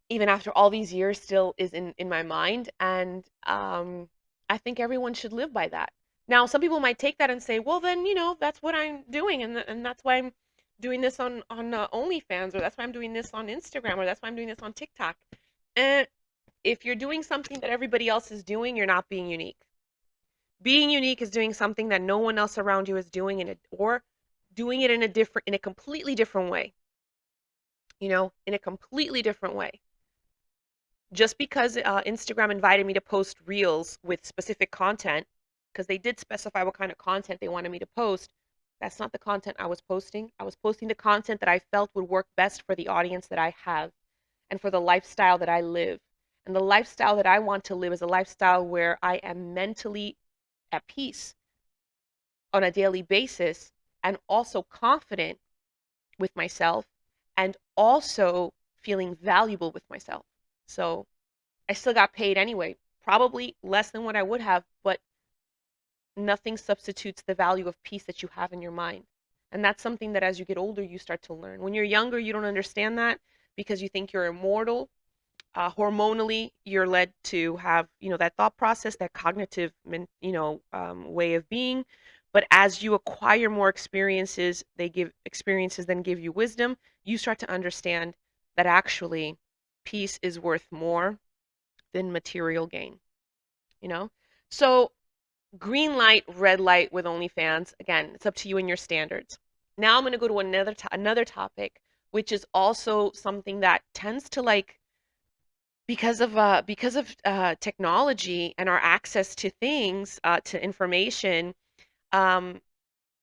even after all these years, still is in my mind. And I think everyone should live by that. Now, some people might take that and say, well, then, that's what I'm doing. And that's why I'm doing this on OnlyFans, or that's why I'm doing this on Instagram, or that's why I'm doing this on TikTok. And if you're doing something that everybody else is doing, you're not being unique. Being unique is doing something that no one else around you is doing, or doing it in a completely different way, in a completely different way. Just because Instagram invited me to post reels with specific content, because they did specify what kind of content they wanted me to post, that's not the content I was posting. I was posting the content that I felt would work best for the audience that I have and for the lifestyle that I live. And the lifestyle that I want to live is a lifestyle where I am mentally at peace on a daily basis, and also confident with myself, and also feeling valuable with myself. So I still got paid anyway, probably less than what I would have, but nothing substitutes the value of peace that you have in your mind. And that's something that as you get older, you start to learn. When you're younger, you don't understand that because you think you're immortal. Hormonally, you're led to have, that thought process, that cognitive, way of being. But as you acquire more experiences, experiences then give you wisdom. You start to understand that actually peace is worth more than material gain, you know? So, green light, red light with OnlyFans, again, it's up to you and your standards. Now I'm going to go to another topic, which is also something that tends to, like, because of technology and our access to things, to information. um,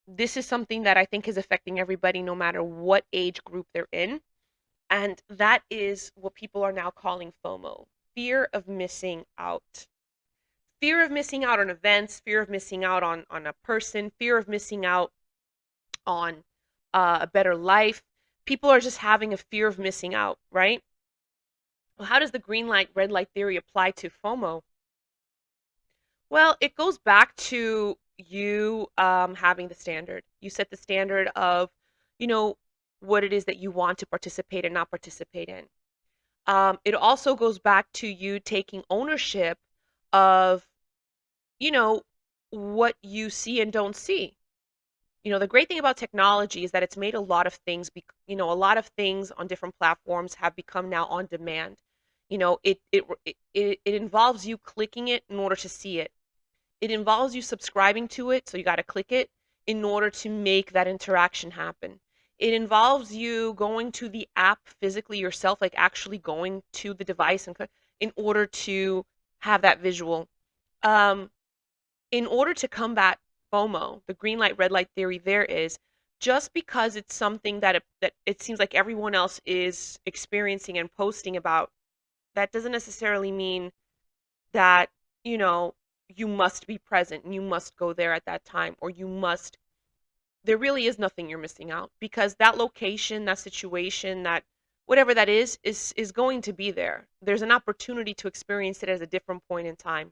this is something that I think is affecting everybody no matter what age group they're in. And that is what people are now calling FOMO, fear of missing out. Fear of missing out on events, fear of missing out on a person, fear of missing out on a better life. People are just having a fear of missing out, right? Well, how does the green light, red light theory apply to FOMO? Well, it goes back to you having the standard. You set the standard of, you know, what it is that you want to participate and not participate in. It also goes back to you taking ownership of, you know, what you see and don't see. The great thing about technology is that it's made a lot of things, a lot of things on different platforms have become now on demand. It involves you clicking it in order to see it. It involves you subscribing to it, so you got to click it in order to make that interaction happen. It involves you going to the app physically yourself, like actually going to the device and in order to have that visual. Um, in order to combat FOMO, the green light, red light theory there is, just because it's something that it seems like everyone else is experiencing and posting about, that doesn't necessarily mean that, you know, you must be present and you must go there at that time, or there really is nothing you're missing out, because that location, that situation, that whatever that is going to be there. There's an opportunity to experience it at a different point in time.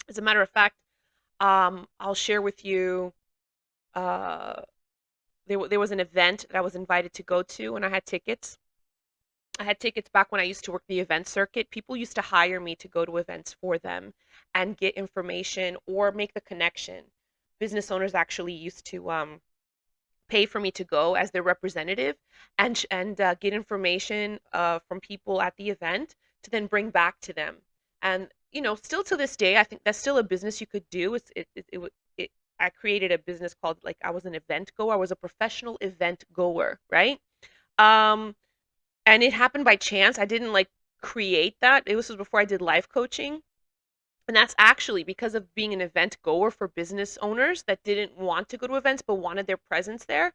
As a matter of fact, I'll share with you. Uh, there was an event that I was invited to go to, and I had tickets. I had tickets back when I used to work the event circuit. People used to hire me to go to events for them and get information or make the connection. Business owners actually used to pay for me to go as their representative, and get information from people at the event to then bring back to them. And still to this day, I think that's still a business you could do. I created a business called, like, I was an event goer. I was a professional event goer, right? Um, and it happened by chance. I didn't like create that. This was before I did life coaching. And that's actually because of being an event goer for business owners that didn't want to go to events but wanted their presence there.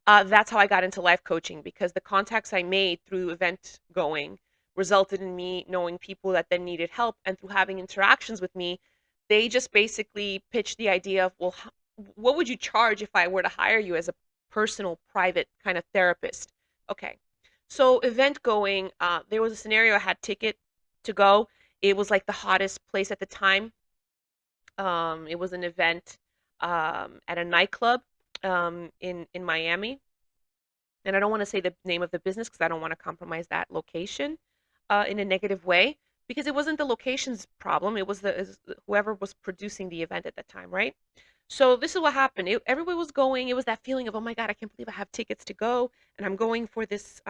That's how I got into life coaching, because the contacts I made through event going resulted in me knowing people that then needed help. And through having interactions with me, they just basically pitched the idea of, well, what would you charge if I were to hire you as a personal, private kind of therapist? Okay. So, event going, there was a scenario I had ticket to go. It was like the hottest place at the time. It was an event at a nightclub in Miami, and I don't want to say the name of the business because I don't want to compromise that location in a negative way, because it wasn't the location's problem. It was whoever was producing the event at the time, right? So this is what happened. Everybody was going. It was that feeling of, oh my God, I can't believe I have tickets to go, and I'm going for this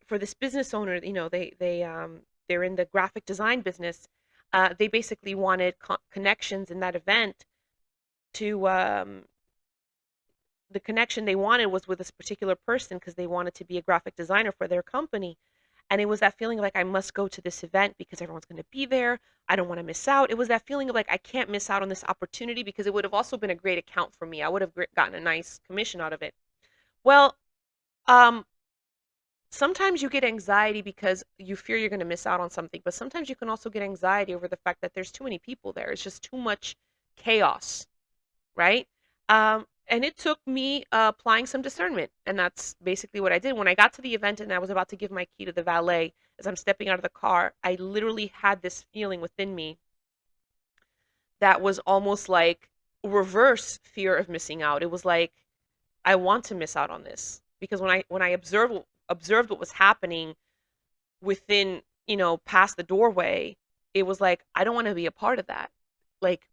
for this business owner. They're in the graphic design business. They basically wanted connections in that event to the connection they wanted was with this particular person because they wanted to be a graphic designer for their company. And it was that feeling of like, I must go to this event because everyone's going to be there. I don't want to miss out. It was that feeling of like, I can't miss out on this opportunity because it would have also been a great account for me. I would have gotten a nice commission out of it. Well, um, sometimes you get anxiety because you fear you're going to miss out on something, but sometimes you can also get anxiety over the fact that there's too many people there. It's just too much chaos, right? And it took me applying some discernment, and that's basically what I did. When I got to the event and I was about to give my key to the valet, as I'm stepping out of the car, I literally had this feeling within me that was almost like reverse fear of missing out. It was like, I want to miss out on this because when I observed what was happening within, past the doorway, it was like, I don't want to be a part of that. Like,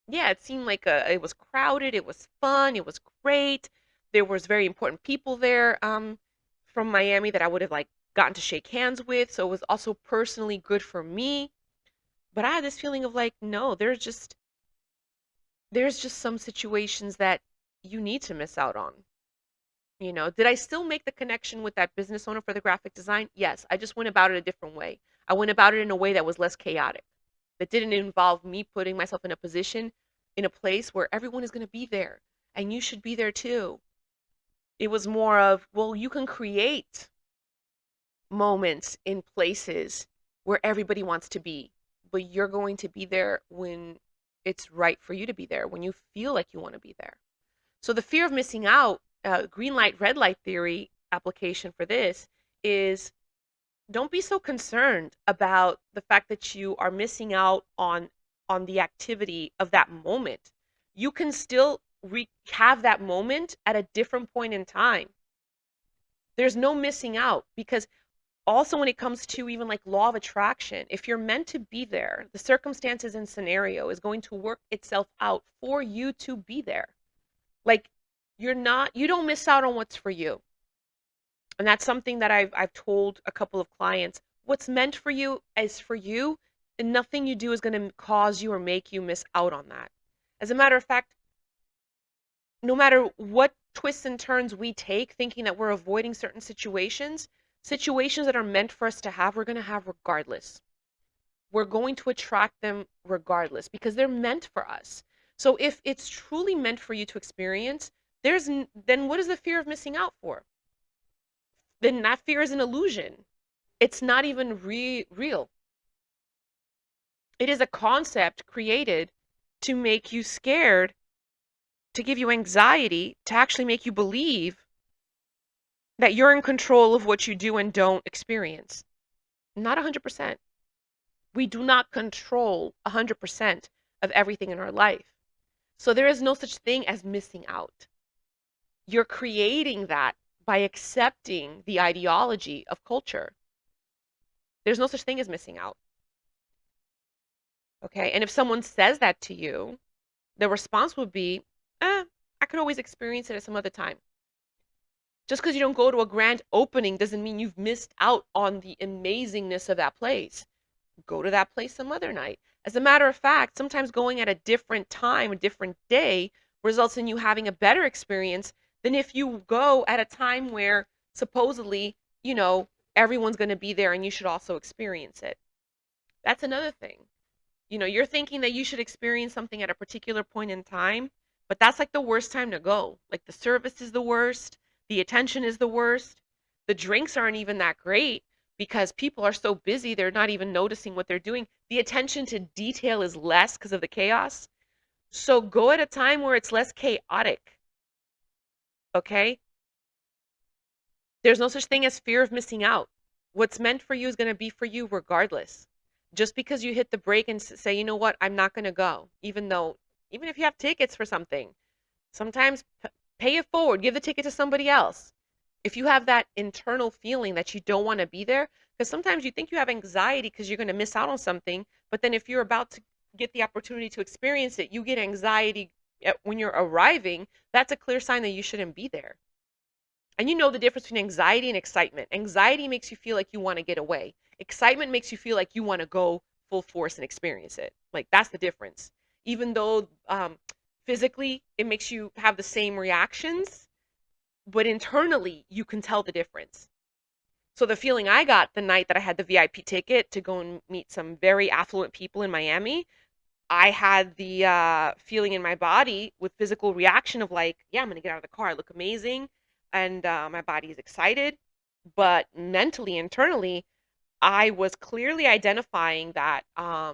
yeah, it seemed like it was crowded, it was fun, it was great. There was very important people there from Miami that I would have like gotten to shake hands with, so it was also personally good for me. But I had this feeling of like, no, there's just some situations that you need to miss out on. Did I still make the connection with that business owner for the graphic design? Yes, I just went about it a different way. I went about it in a way that was less chaotic, that didn't involve me putting myself in a position, in a place where everyone is going to be there and you should be there too. It was more of, well, you can create moments in places where everybody wants to be, but you're going to be there when it's right for you to be there, when you feel like you want to be there. So the fear of missing out, green light, red light theory application for this is, don't be so concerned about the fact that you are missing out on the activity of that moment. You can still have that moment at a different point in time. There's no missing out, because also when it comes to even like law of attraction, if you're meant to be there, the circumstances and scenario is going to work itself out for you to be there. Like, you don't miss out on what's for you. And that's something that I've told a couple of clients. What's meant for you is for you, and nothing you do is going to cause you or make you miss out on that. As a matter of fact, no matter what twists and turns we take thinking that we're avoiding certain situations that are meant for us to have, we're going to have regardless. We're going to attract them regardless because they're meant for us. So if it's truly meant for you to experience, then what is the fear of missing out for? Then that fear is an illusion. It's not even real. It is a concept created to make you scared, to give you anxiety, to actually make you believe that you're in control of what you do and don't experience. Not 100%. We do not control 100% of everything in our life. So there is no such thing as missing out. You're creating that by accepting the ideology of culture. There's no such thing as missing out. Okay? And if someone says that to you, the response would be, I could always experience it at some other time. Just because you don't go to a grand opening doesn't mean you've missed out on the amazingness of that place. Go to that place some other night. As a matter of fact, sometimes going at a different time, a different day, results in you having a better experience than if you go at a time where supposedly, everyone's going to be there and you should also experience it. That's another thing. You're thinking that you should experience something at a particular point in time, but that's like the worst time to go. Like the service is the worst, the attention is the worst. The drinks aren't even that great because people are so busy, they're not even noticing what they're doing. The attention to detail is less because of the chaos. So go at a time where it's less chaotic, okay? There's no such thing as fear of missing out. What's meant for you is going to be for you regardless. Just because you hit the brake and say, you know what, I'm not going to go, even if you have tickets for something, sometimes pay it forward, give the ticket to somebody else. If you have that internal feeling that you don't want to be there, because sometimes you think you have anxiety because you're going to miss out on something, but then if you're about to get the opportunity to experience it, you get anxiety when you're arriving, that's a clear sign that you shouldn't be there. And you know the difference between anxiety and excitement. Anxiety makes you feel like you want to get away. Excitement makes you feel like you want to go full force and experience it. Like that's the difference. Even though physically it makes you have the same reactions, but internally you can tell the difference. So the feeling I got the night that I had the VIP ticket to go and meet some very affluent people in Miami, I had the feeling in my body with physical reaction of like, yeah, I'm gonna get out of the car. I look amazing, and my body is excited. But mentally, internally, I was clearly identifying that I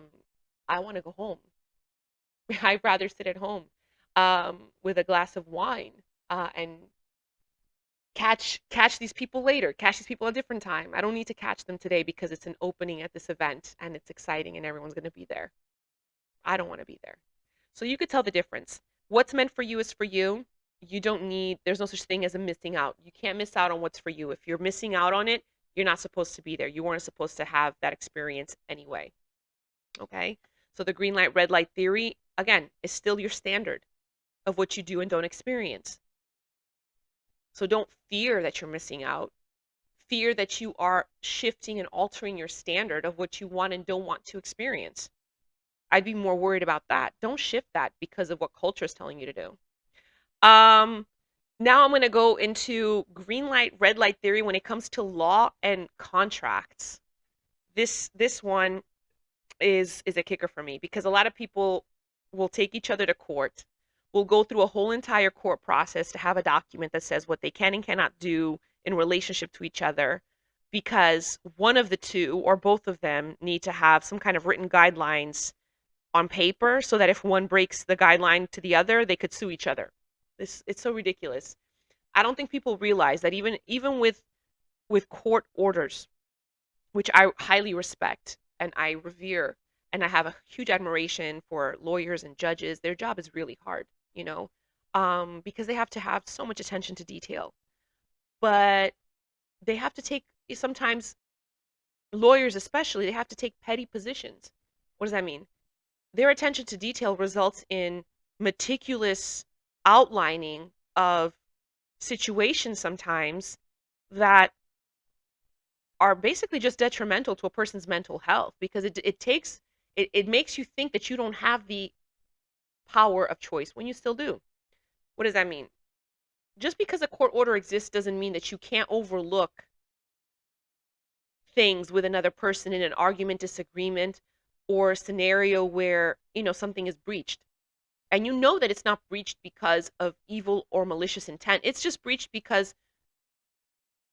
want to go home. I'd rather sit at home with a glass of wine and catch these people later, catch these people a different time. I don't need to catch them today because it's an opening at this event and it's exciting and everyone's going to be there. I don't want to be there. So you could tell the difference. What's meant for you is for you. You don't need, there's no such thing as a missing out. You can't miss out on what's for you. If you're missing out on it, you're not supposed to be there. You weren't supposed to have that experience anyway. Okay? So the green light, red light theory, again, is still your standard of what you do and don't experience. So don't fear that you're missing out. Fear that you are shifting and altering your standard of what you want and don't want to experience. I'd be more worried about that. Don't shift that because of what culture is telling you to do. Um, Now I'm going to go into green light, red light theory when it comes to law and contracts. This one is a kicker for me because a lot of people will take each other to court. Will go through a whole entire court process to have a document that says what they can and cannot do in relationship to each other because one of the two or both of them need to have some kind of written guidelines on paper so that if one breaks the guideline to the other, they could sue each other. It's so ridiculous. I don't think people realize that even with court orders, which I highly respect and I revere, and I have a huge admiration for lawyers and judges. Their job is really hard, because they have to have so much attention to detail. But they have to take sometimes lawyers especially, they have to take petty positions. What does that mean? Their attention to detail results in meticulous outlining of situations sometimes that are basically just detrimental to a person's mental health because it makes you think that you don't have the power of choice when you still do. What does that mean? Just because a court order exists doesn't mean that you can't overlook things with another person in an argument, disagreement, or a scenario where, something is breached. And you know that it's not breached because of evil or malicious intent. It's just breached because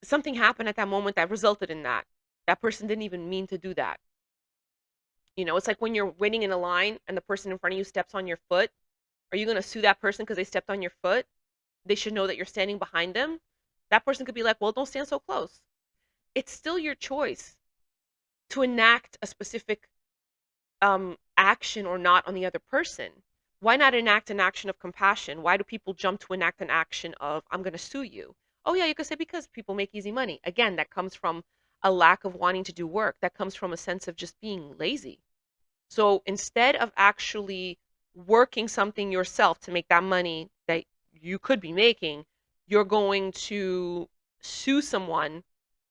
something happened at that moment that resulted in that. That person didn't even mean to do that. It's like when you're waiting in a line and the person in front of you steps on your foot. Are you going to sue that person because they stepped on your foot? They should know that you're standing behind them. That person could be like, well, don't stand so close. It's still your choice to enact a specific action or not on the other person. Why not enact an action of compassion? Why do people jump to enact an action of, I'm going to sue you? Oh, yeah, you could say because people make easy money. Again, that comes from a lack of wanting to do work. That comes from a sense of just being lazy. So instead of actually working something yourself to make that money that you could be making, you're going to sue someone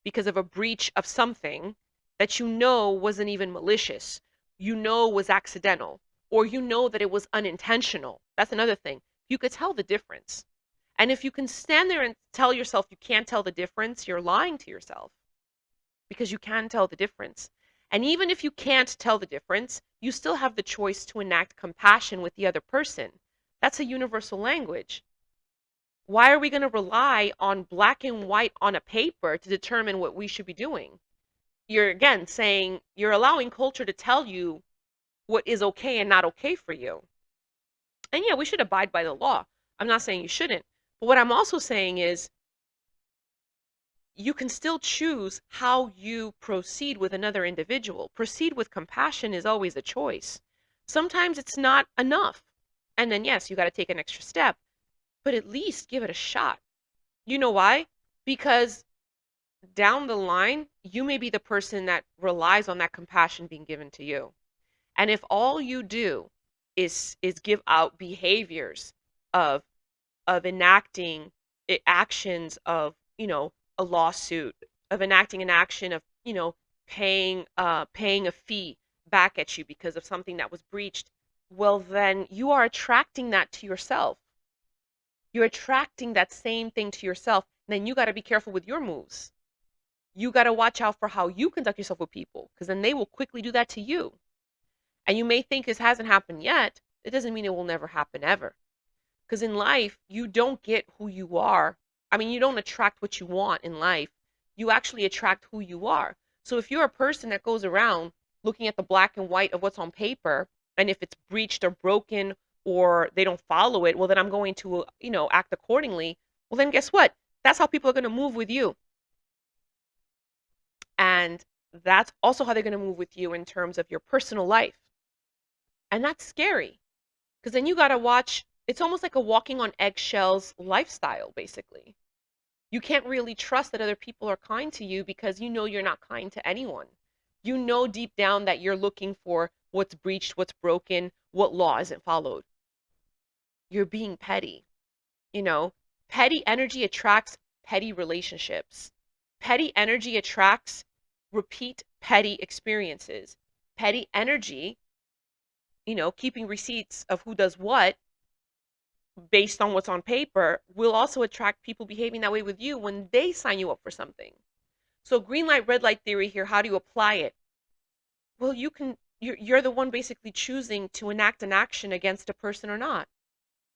because of a breach of something that you know wasn't even malicious, was accidental, or that it was unintentional. That's another thing. You could tell the difference. And if you can stand there and tell yourself you can't tell the difference, you're lying to yourself because you can tell the difference. And even if you can't tell the difference, you still have the choice to enact compassion with the other person. That's a universal language. Why are we going to rely on black and white on a paper to determine what we should be doing? You're again saying you're allowing culture to tell you what is okay and not okay for you. And yeah, we should abide by the law. I'm not saying you shouldn't. But what I'm also saying is you can still choose how you proceed with another individual. Proceed with compassion is always a choice. Sometimes it's not enough. And then, yes, you got to take an extra step, but at least give it a shot. You know why? Because down the line, you may be the person that relies on that compassion being given to you. And if all you do is give out behaviors of enacting actions of, a lawsuit, of enacting an action of, paying a fee back at you because of something that was breached, well, then you are attracting that to yourself. You're attracting that same thing to yourself. Then you got to be careful with your moves. You got to watch out for how you conduct yourself with people, because then they will quickly do that to you. And you may think this hasn't happened yet. It doesn't mean it will never happen ever. Because in life, you don't get who you are. I mean, you don't attract what you want in life. You actually attract who you are. So if you're a person that goes around looking at the black and white of what's on paper, and if it's breached or broken or they don't follow it, well, then I'm going to, act accordingly. Well, then guess what? That's how people are going to move with you. And that's also how they're going to move with you in terms of your personal life. And that's scary because then you got to watch. It's almost like a walking on eggshells lifestyle, basically. You can't really trust that other people are kind to you because you know you're not kind to anyone. You know deep down that you're looking for what's breached, what's broken, what law isn't followed. You're being petty. You know, petty energy attracts petty relationships. Petty energy attracts repeat petty experiences. Petty energy, keeping receipts of who does what based on what's on paper will also attract people behaving that way with you when they sign you up for something. So green light, red light theory here, how do you apply it? Well, you're the one basically choosing to enact an action against a person or not.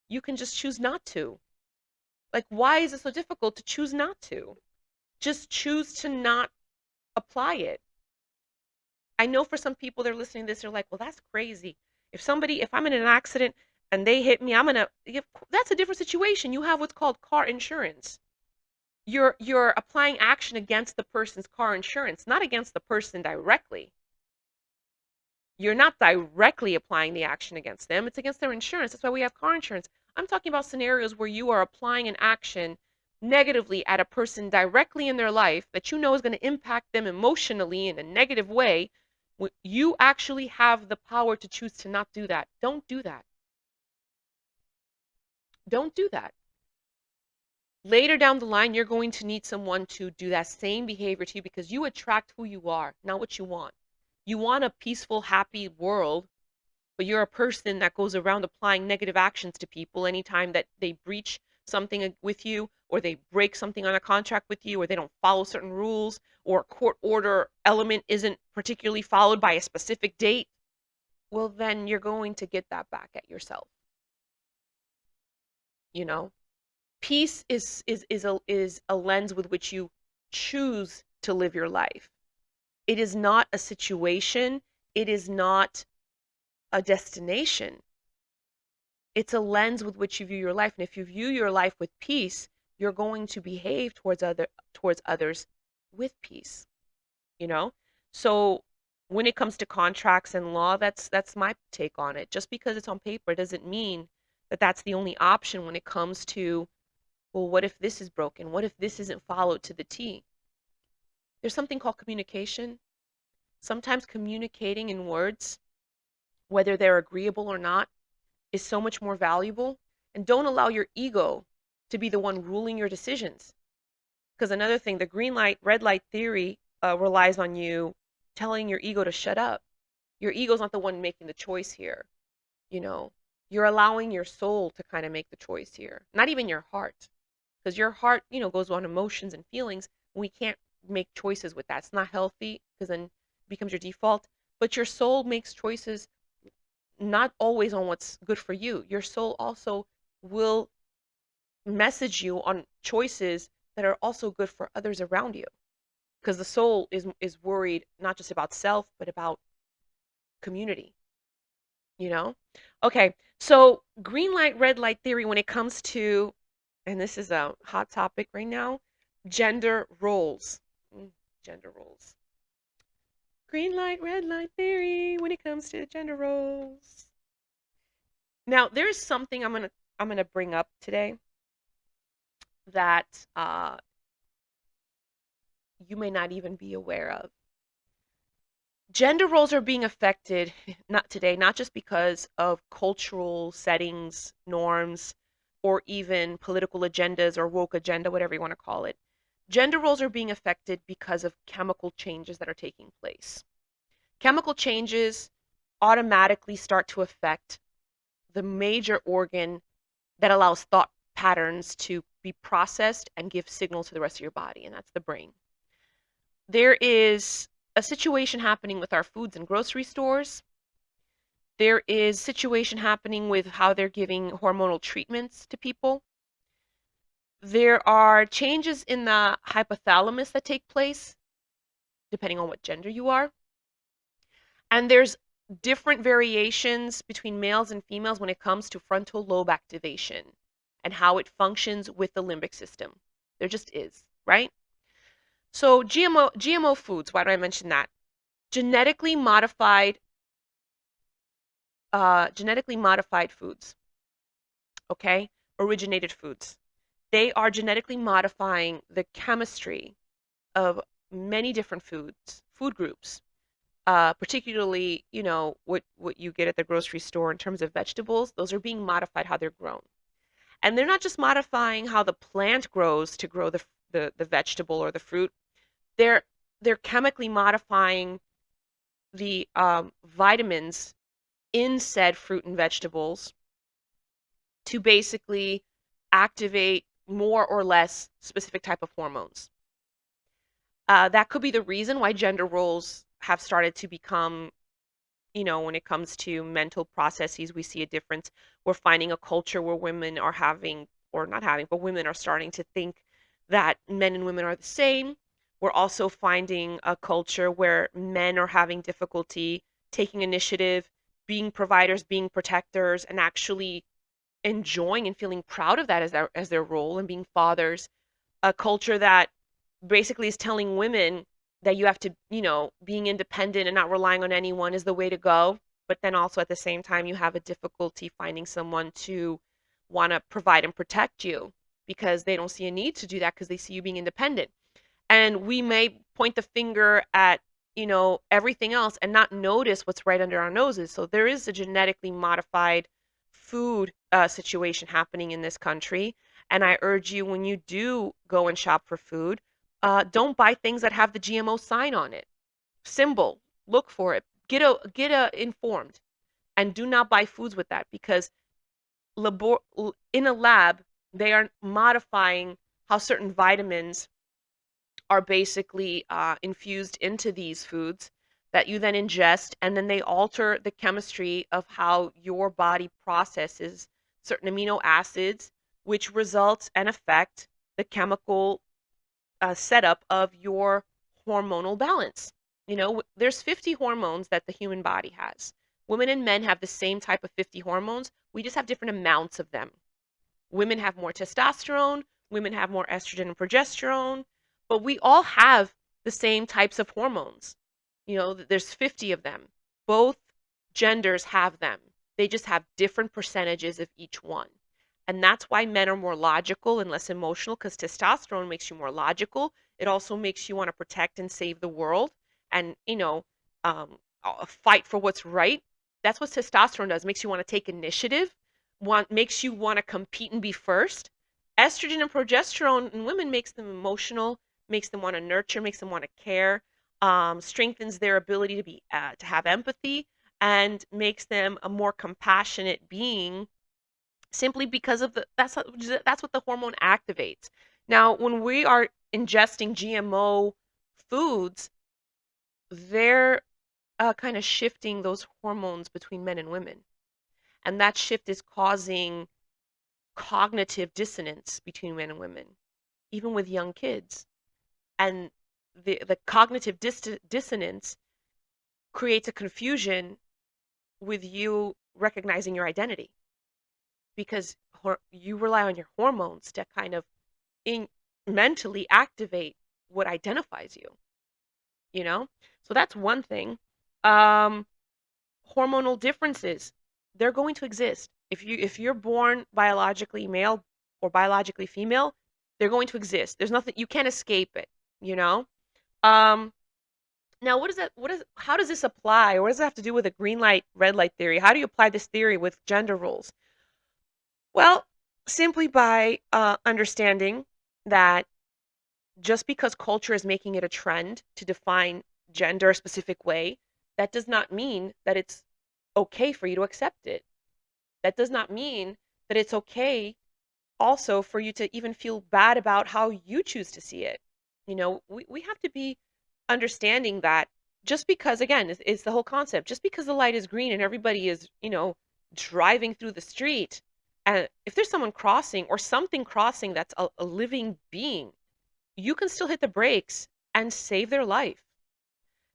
You can just choose not to. Like, why is it so difficult to choose not to? Just choose to not apply it. I know for some people they're listening to this, they're like, well, that's crazy. If I'm in an accident and they hit me, that's a different situation. You have what's called car insurance. You're applying action against the person's car insurance, not against the person directly. You're not directly applying the action against them. It's against their insurance. That's why we have car insurance. I'm talking about scenarios where you are applying an action negatively at a person directly in their life that you know is going to impact them emotionally in a negative way. You actually have the power to choose to not do that. Don't do that. Don't do that. Later down the line, you're going to need someone to do that same behavior to you because you attract who you are, not what you want. You want a peaceful, happy world, but you're a person that goes around applying negative actions to people anytime that they breach something with you, or they break something on a contract with you, or they don't follow certain rules, or a court order element isn't particularly followed by a specific date. Well, then you're going to get that back at yourself. You know, peace is a lens with which you choose to live your life. It is not a situation. It is not a destination. It's a lens with which you view your life. And if you view your life with peace, you're going to behave towards others with peace, you know? So when it comes to contracts and law, that's my take on it. Just because it's on paper doesn't mean that that's the only option when it comes to, well, what if this is broken? What if this isn't followed to the T? There's something called communication. Sometimes communicating in words, whether they're agreeable or not, is so much more valuable. And don't allow your ego to be the one ruling your decisions. Because another thing, the green light, red light theory relies on you telling your ego to shut up. Your ego's not the one making the choice here. You know, you're allowing your soul to kind of make the choice here, not even your heart. Because your heart, goes on emotions and feelings. And we can't make choices with that. It's not healthy because then becomes your default, but your soul makes choices not always on what's good for you. Your soul also will message you on choices that are also good for others around you, because the soul is worried not just about self but about community, you know? Okay, so green light, red light theory when it comes to, and this is a hot topic right now, gender roles. Gender roles. Green light, red light theory when it comes to gender roles. Now, there's something I'm gonna bring up today that you may not even be aware of. Gender roles are being affected not today, not just because of cultural settings, norms, or even political agendas or woke agenda, whatever you want to call it. Gender roles are being affected because of chemical changes that are taking place. Chemical changes automatically start to affect the major organ that allows thought patterns to be processed and give signals to the rest of your body, and that's the brain. There is a situation happening with our foods in grocery stores. There is situation happening with how they're giving hormonal treatments to people. There are changes in the hypothalamus that take place depending on what gender you are. And there's different variations between males and females when it comes to frontal lobe activation and how it functions with the limbic system. There just is, right? So GMO foods, why do I mention that? Genetically modified foods, okay? Originated foods. They are genetically modifying the chemistry of many different food groups, particularly, what you get at the grocery store in terms of vegetables. Those are being modified how they're grown. And they're not just modifying how the plant grows to grow the vegetable or the fruit. They're chemically modifying the vitamins in said fruit and vegetables to basically activate more or less specific type of hormones. That could be the reason why gender roles have started to become, when it comes to mental processes, we see a difference. We're finding a culture where women are having, or not having, but women are starting to think that men and women are the same. We're also finding a culture where men are having difficulty taking initiative, being providers, being protectors, and actually enjoying and feeling proud of that as their role and being fathers. A culture that basically is telling women that you have to, being independent and not relying on anyone is the way to go. But then also at the same time, you have a difficulty finding someone to want to provide and protect you because they don't see a need to do that because they see you being independent. And we may point the finger at, everything else and not notice what's right under our noses. So there is a genetically modified food situation happening in this country. And I urge you, when you do go and shop for food, don't buy things that have the GMO sign on it. Symbol, look for it. Get a informed, and do not buy foods with that because in a lab they are modifying how certain vitamins are basically infused into these foods that you then ingest, and then they alter the chemistry of how your body processes certain amino acids, which results and affect the chemical setup of your hormonal balance. There's 50 hormones that the human body has. Women and men have the same type of 50 hormones. We just have different amounts of them. Women have more testosterone, women have more estrogen and progesterone, but we all have the same types of hormones. There's 50 of them. Both genders have them. They just have different percentages of each one. And that's why men are more logical and less emotional, because testosterone makes you more logical. It also makes you want to protect and save the world and, fight for what's right. That's what testosterone does. Makes you want to take initiative, makes you want to compete and be first. Estrogen and progesterone in women makes them emotional, makes them want to nurture, makes them want to care, strengthens their ability to have empathy, and makes them a more compassionate being simply because of that's what the hormone activates. Now, when we are ingesting GMO foods, they're kind of shifting those hormones between men and women. And that shift is causing cognitive dissonance between men and women, even with young kids. And the cognitive dissonance creates a confusion with you recognizing your identity because you rely on your hormones to kind of in mentally activate what identifies you, you know? So that's one thing. Um, Hormonal differences, they're going to exist. If you're born biologically male or biologically female, they're going to exist. There's nothing you can't escape it, you know? Um, Now how does this apply, or what does it have to do with a green light, red light theory? How do you apply this theory with gender roles? Well, simply by understanding that just because culture is making it a trend to define gender a specific way, that does not mean that it's okay for you to accept it. That does not mean that it's okay also for you to even feel bad about how you choose to see it. We have to be understanding that just because, again, it's the whole concept, just because the light is green and everybody is, driving through the street, and if there's someone crossing or something crossing that's a living being, you can still hit the brakes and save their life.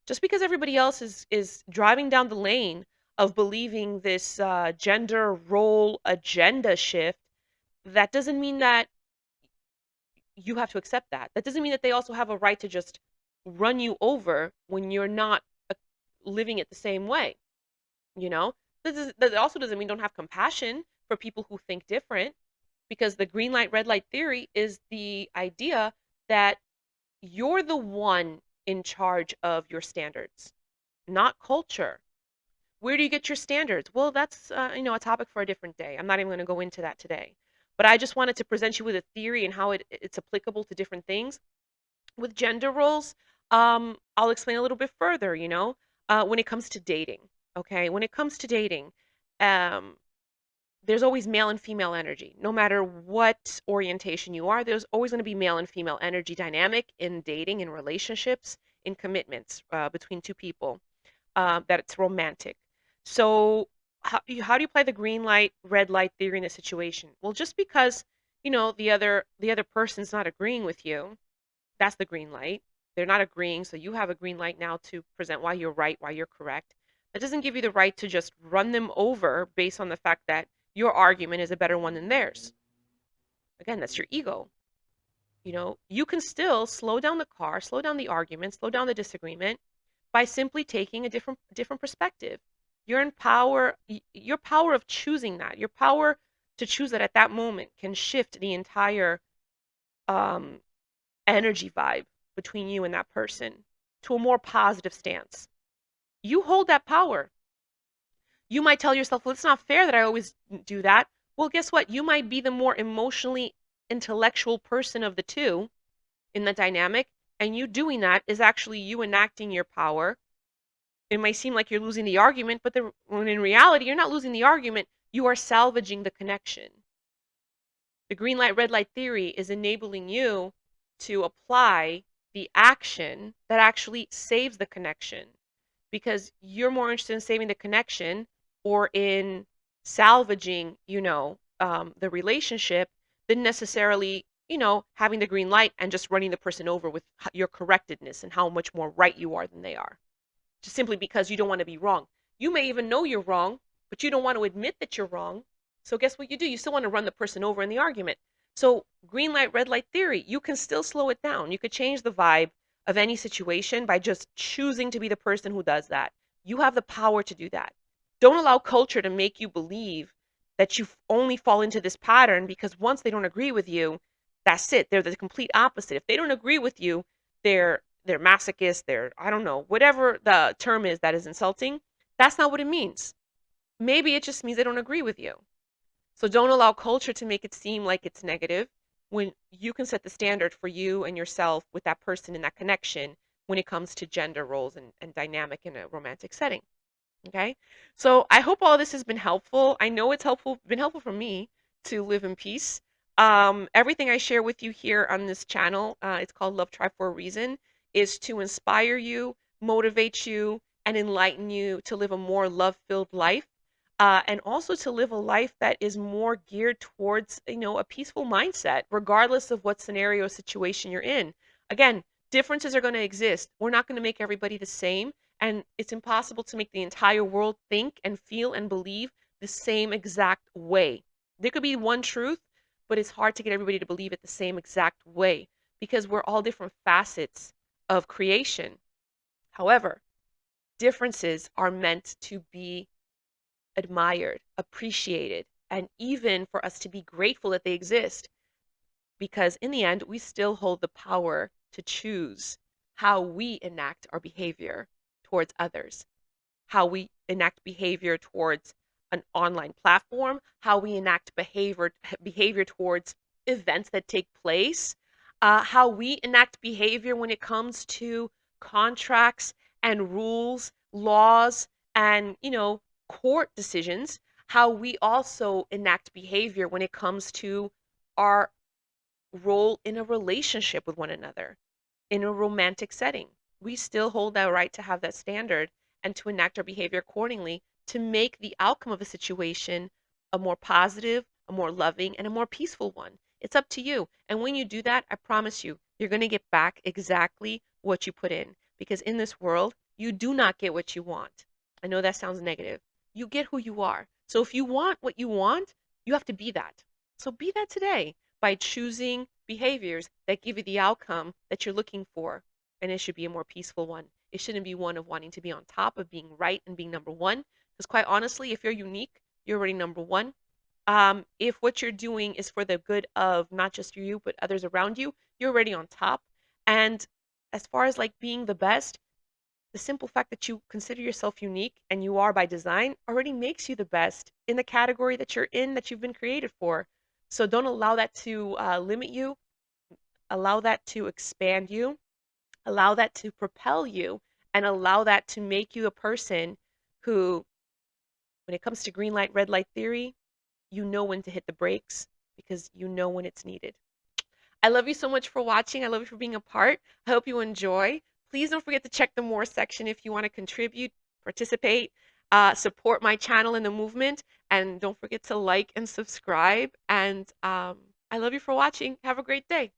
Just because everybody else is driving down the lane of believing this gender role agenda shift, that doesn't mean that you have to accept that. That doesn't mean that they also have a right to just run you over when you're not living it the same way. You know, that also doesn't mean don't have compassion for people who think different, because the green light, red light theory is the idea that you're the one in charge of your standards, not culture. Where do you get your standards? Well, that's a topic for a different day. I'm not even going to go into that today. But I just wanted to present you with a theory and how it's applicable to different things. With gender roles, I'll explain a little bit further, when it comes to dating. Okay, when it comes to dating, um, there's always male and female energy. No matter what orientation you are, there's always going to be male and female energy dynamic in dating, in relationships, in commitments between two people, that it's romantic. So how do you apply the green light, red light theory in a situation? Well, just because the other person's not agreeing with you, that's the green light. They're not agreeing, so you have a green light now to present why you're right, why you're correct. That doesn't give you the right to just run them over based on the fact that your argument is a better one than theirs. Again, that's your ego. You can still slow down the car, slow down the argument, slow down the disagreement by simply taking a different perspective. You're in power. Your power of choosing that, your power to choose that at that moment can shift the entire um, energy vibe between you and that person to a more positive stance. You hold that power. You might tell yourself, well, it's not fair that I always do that. Well, guess what? You might be the more emotionally intellectual person of the two in the dynamic, and you doing that is actually you enacting your power. It may seem like you're losing the argument, but when in reality, you're not losing the argument, you are salvaging the connection. The green light, red light theory is enabling you to apply the action that actually saves the connection, because you're more interested in saving the connection or in salvaging, the relationship than necessarily, having the green light and just running the person over with your correctedness and how much more right you are than they are, just simply because you don't want to be wrong. You may even know you're wrong, but you don't want to admit that you're wrong. So guess what you do? You still want to run the person over in the argument. So green light, red light theory, you can still slow it down. You could change the vibe of any situation by just choosing to be the person who does that. You have the power to do that. Don't allow culture to make you believe that you only fall into this pattern because once they don't agree with you, that's it. They're the complete opposite. If they don't agree with you, they're masochist, they're, I don't know, whatever the term is that is insulting. That's not what it means. Maybe it just means they don't agree with you. So don't allow culture to make it seem like it's negative when you can set the standard for you and yourself with that person in that connection when it comes to gender roles and dynamic in a romantic setting. Okay. So I hope all this has been helpful. I know it's been helpful for me to live in peace. Everything I share with you here on this channel, it's called Love Tribe for a reason, is to inspire you, motivate you and enlighten you to live a more love-filled life, and also to live a life that is more geared towards, a peaceful mindset, regardless of what scenario or situation you're in. Again, differences are going to exist. We're not going to make everybody the same, and it's impossible to make the entire world think and feel and believe the same exact way. There could be one truth, but it's hard to get everybody to believe it the same exact way because we're all different facets of creation. However, differences are meant to be admired, appreciated, and even for us to be grateful that they exist, because in the end, we still hold the power to choose how we enact our behavior towards others, how we enact behavior towards an online platform, how we enact behavior towards events that take place, how we enact behavior when it comes to contracts and rules, laws, and court decisions, how we also enact behavior when it comes to our role in a relationship with one another in a romantic setting. We still hold that right to have that standard and to enact our behavior accordingly to make the outcome of a situation a more positive, a more loving, and a more peaceful one. It's up to you. And when you do that, I promise you, you're going to get back exactly what you put in. Because in this world, you do not get what you want. I know that sounds negative. You get who you are. So if you want what you want, you have to be that. So be that today by choosing behaviors that give you the outcome that you're looking for. And it should be a more peaceful one. It shouldn't be one of wanting to be on top, of being right and being number one. Because quite honestly, if you're unique, you're already number one. If what you're doing is for the good of not just you, but others around you, you're already on top. And as far as like being the best, the simple fact that you consider yourself unique and you are by design already makes you the best in the category that you're in, that you've been created for. So don't allow that to limit you. Allow that to expand you. Allow that to propel you, and allow that to make you a person who, when it comes to green light, red light theory, you know when to hit the brakes because you know when it's needed. I love you so much for watching. I love you for being a part. I hope you enjoy. Please don't forget to check the more section if you want to contribute, participate, support my channel in the movement, and don't forget to like and subscribe. And I love you for watching. Have a great day.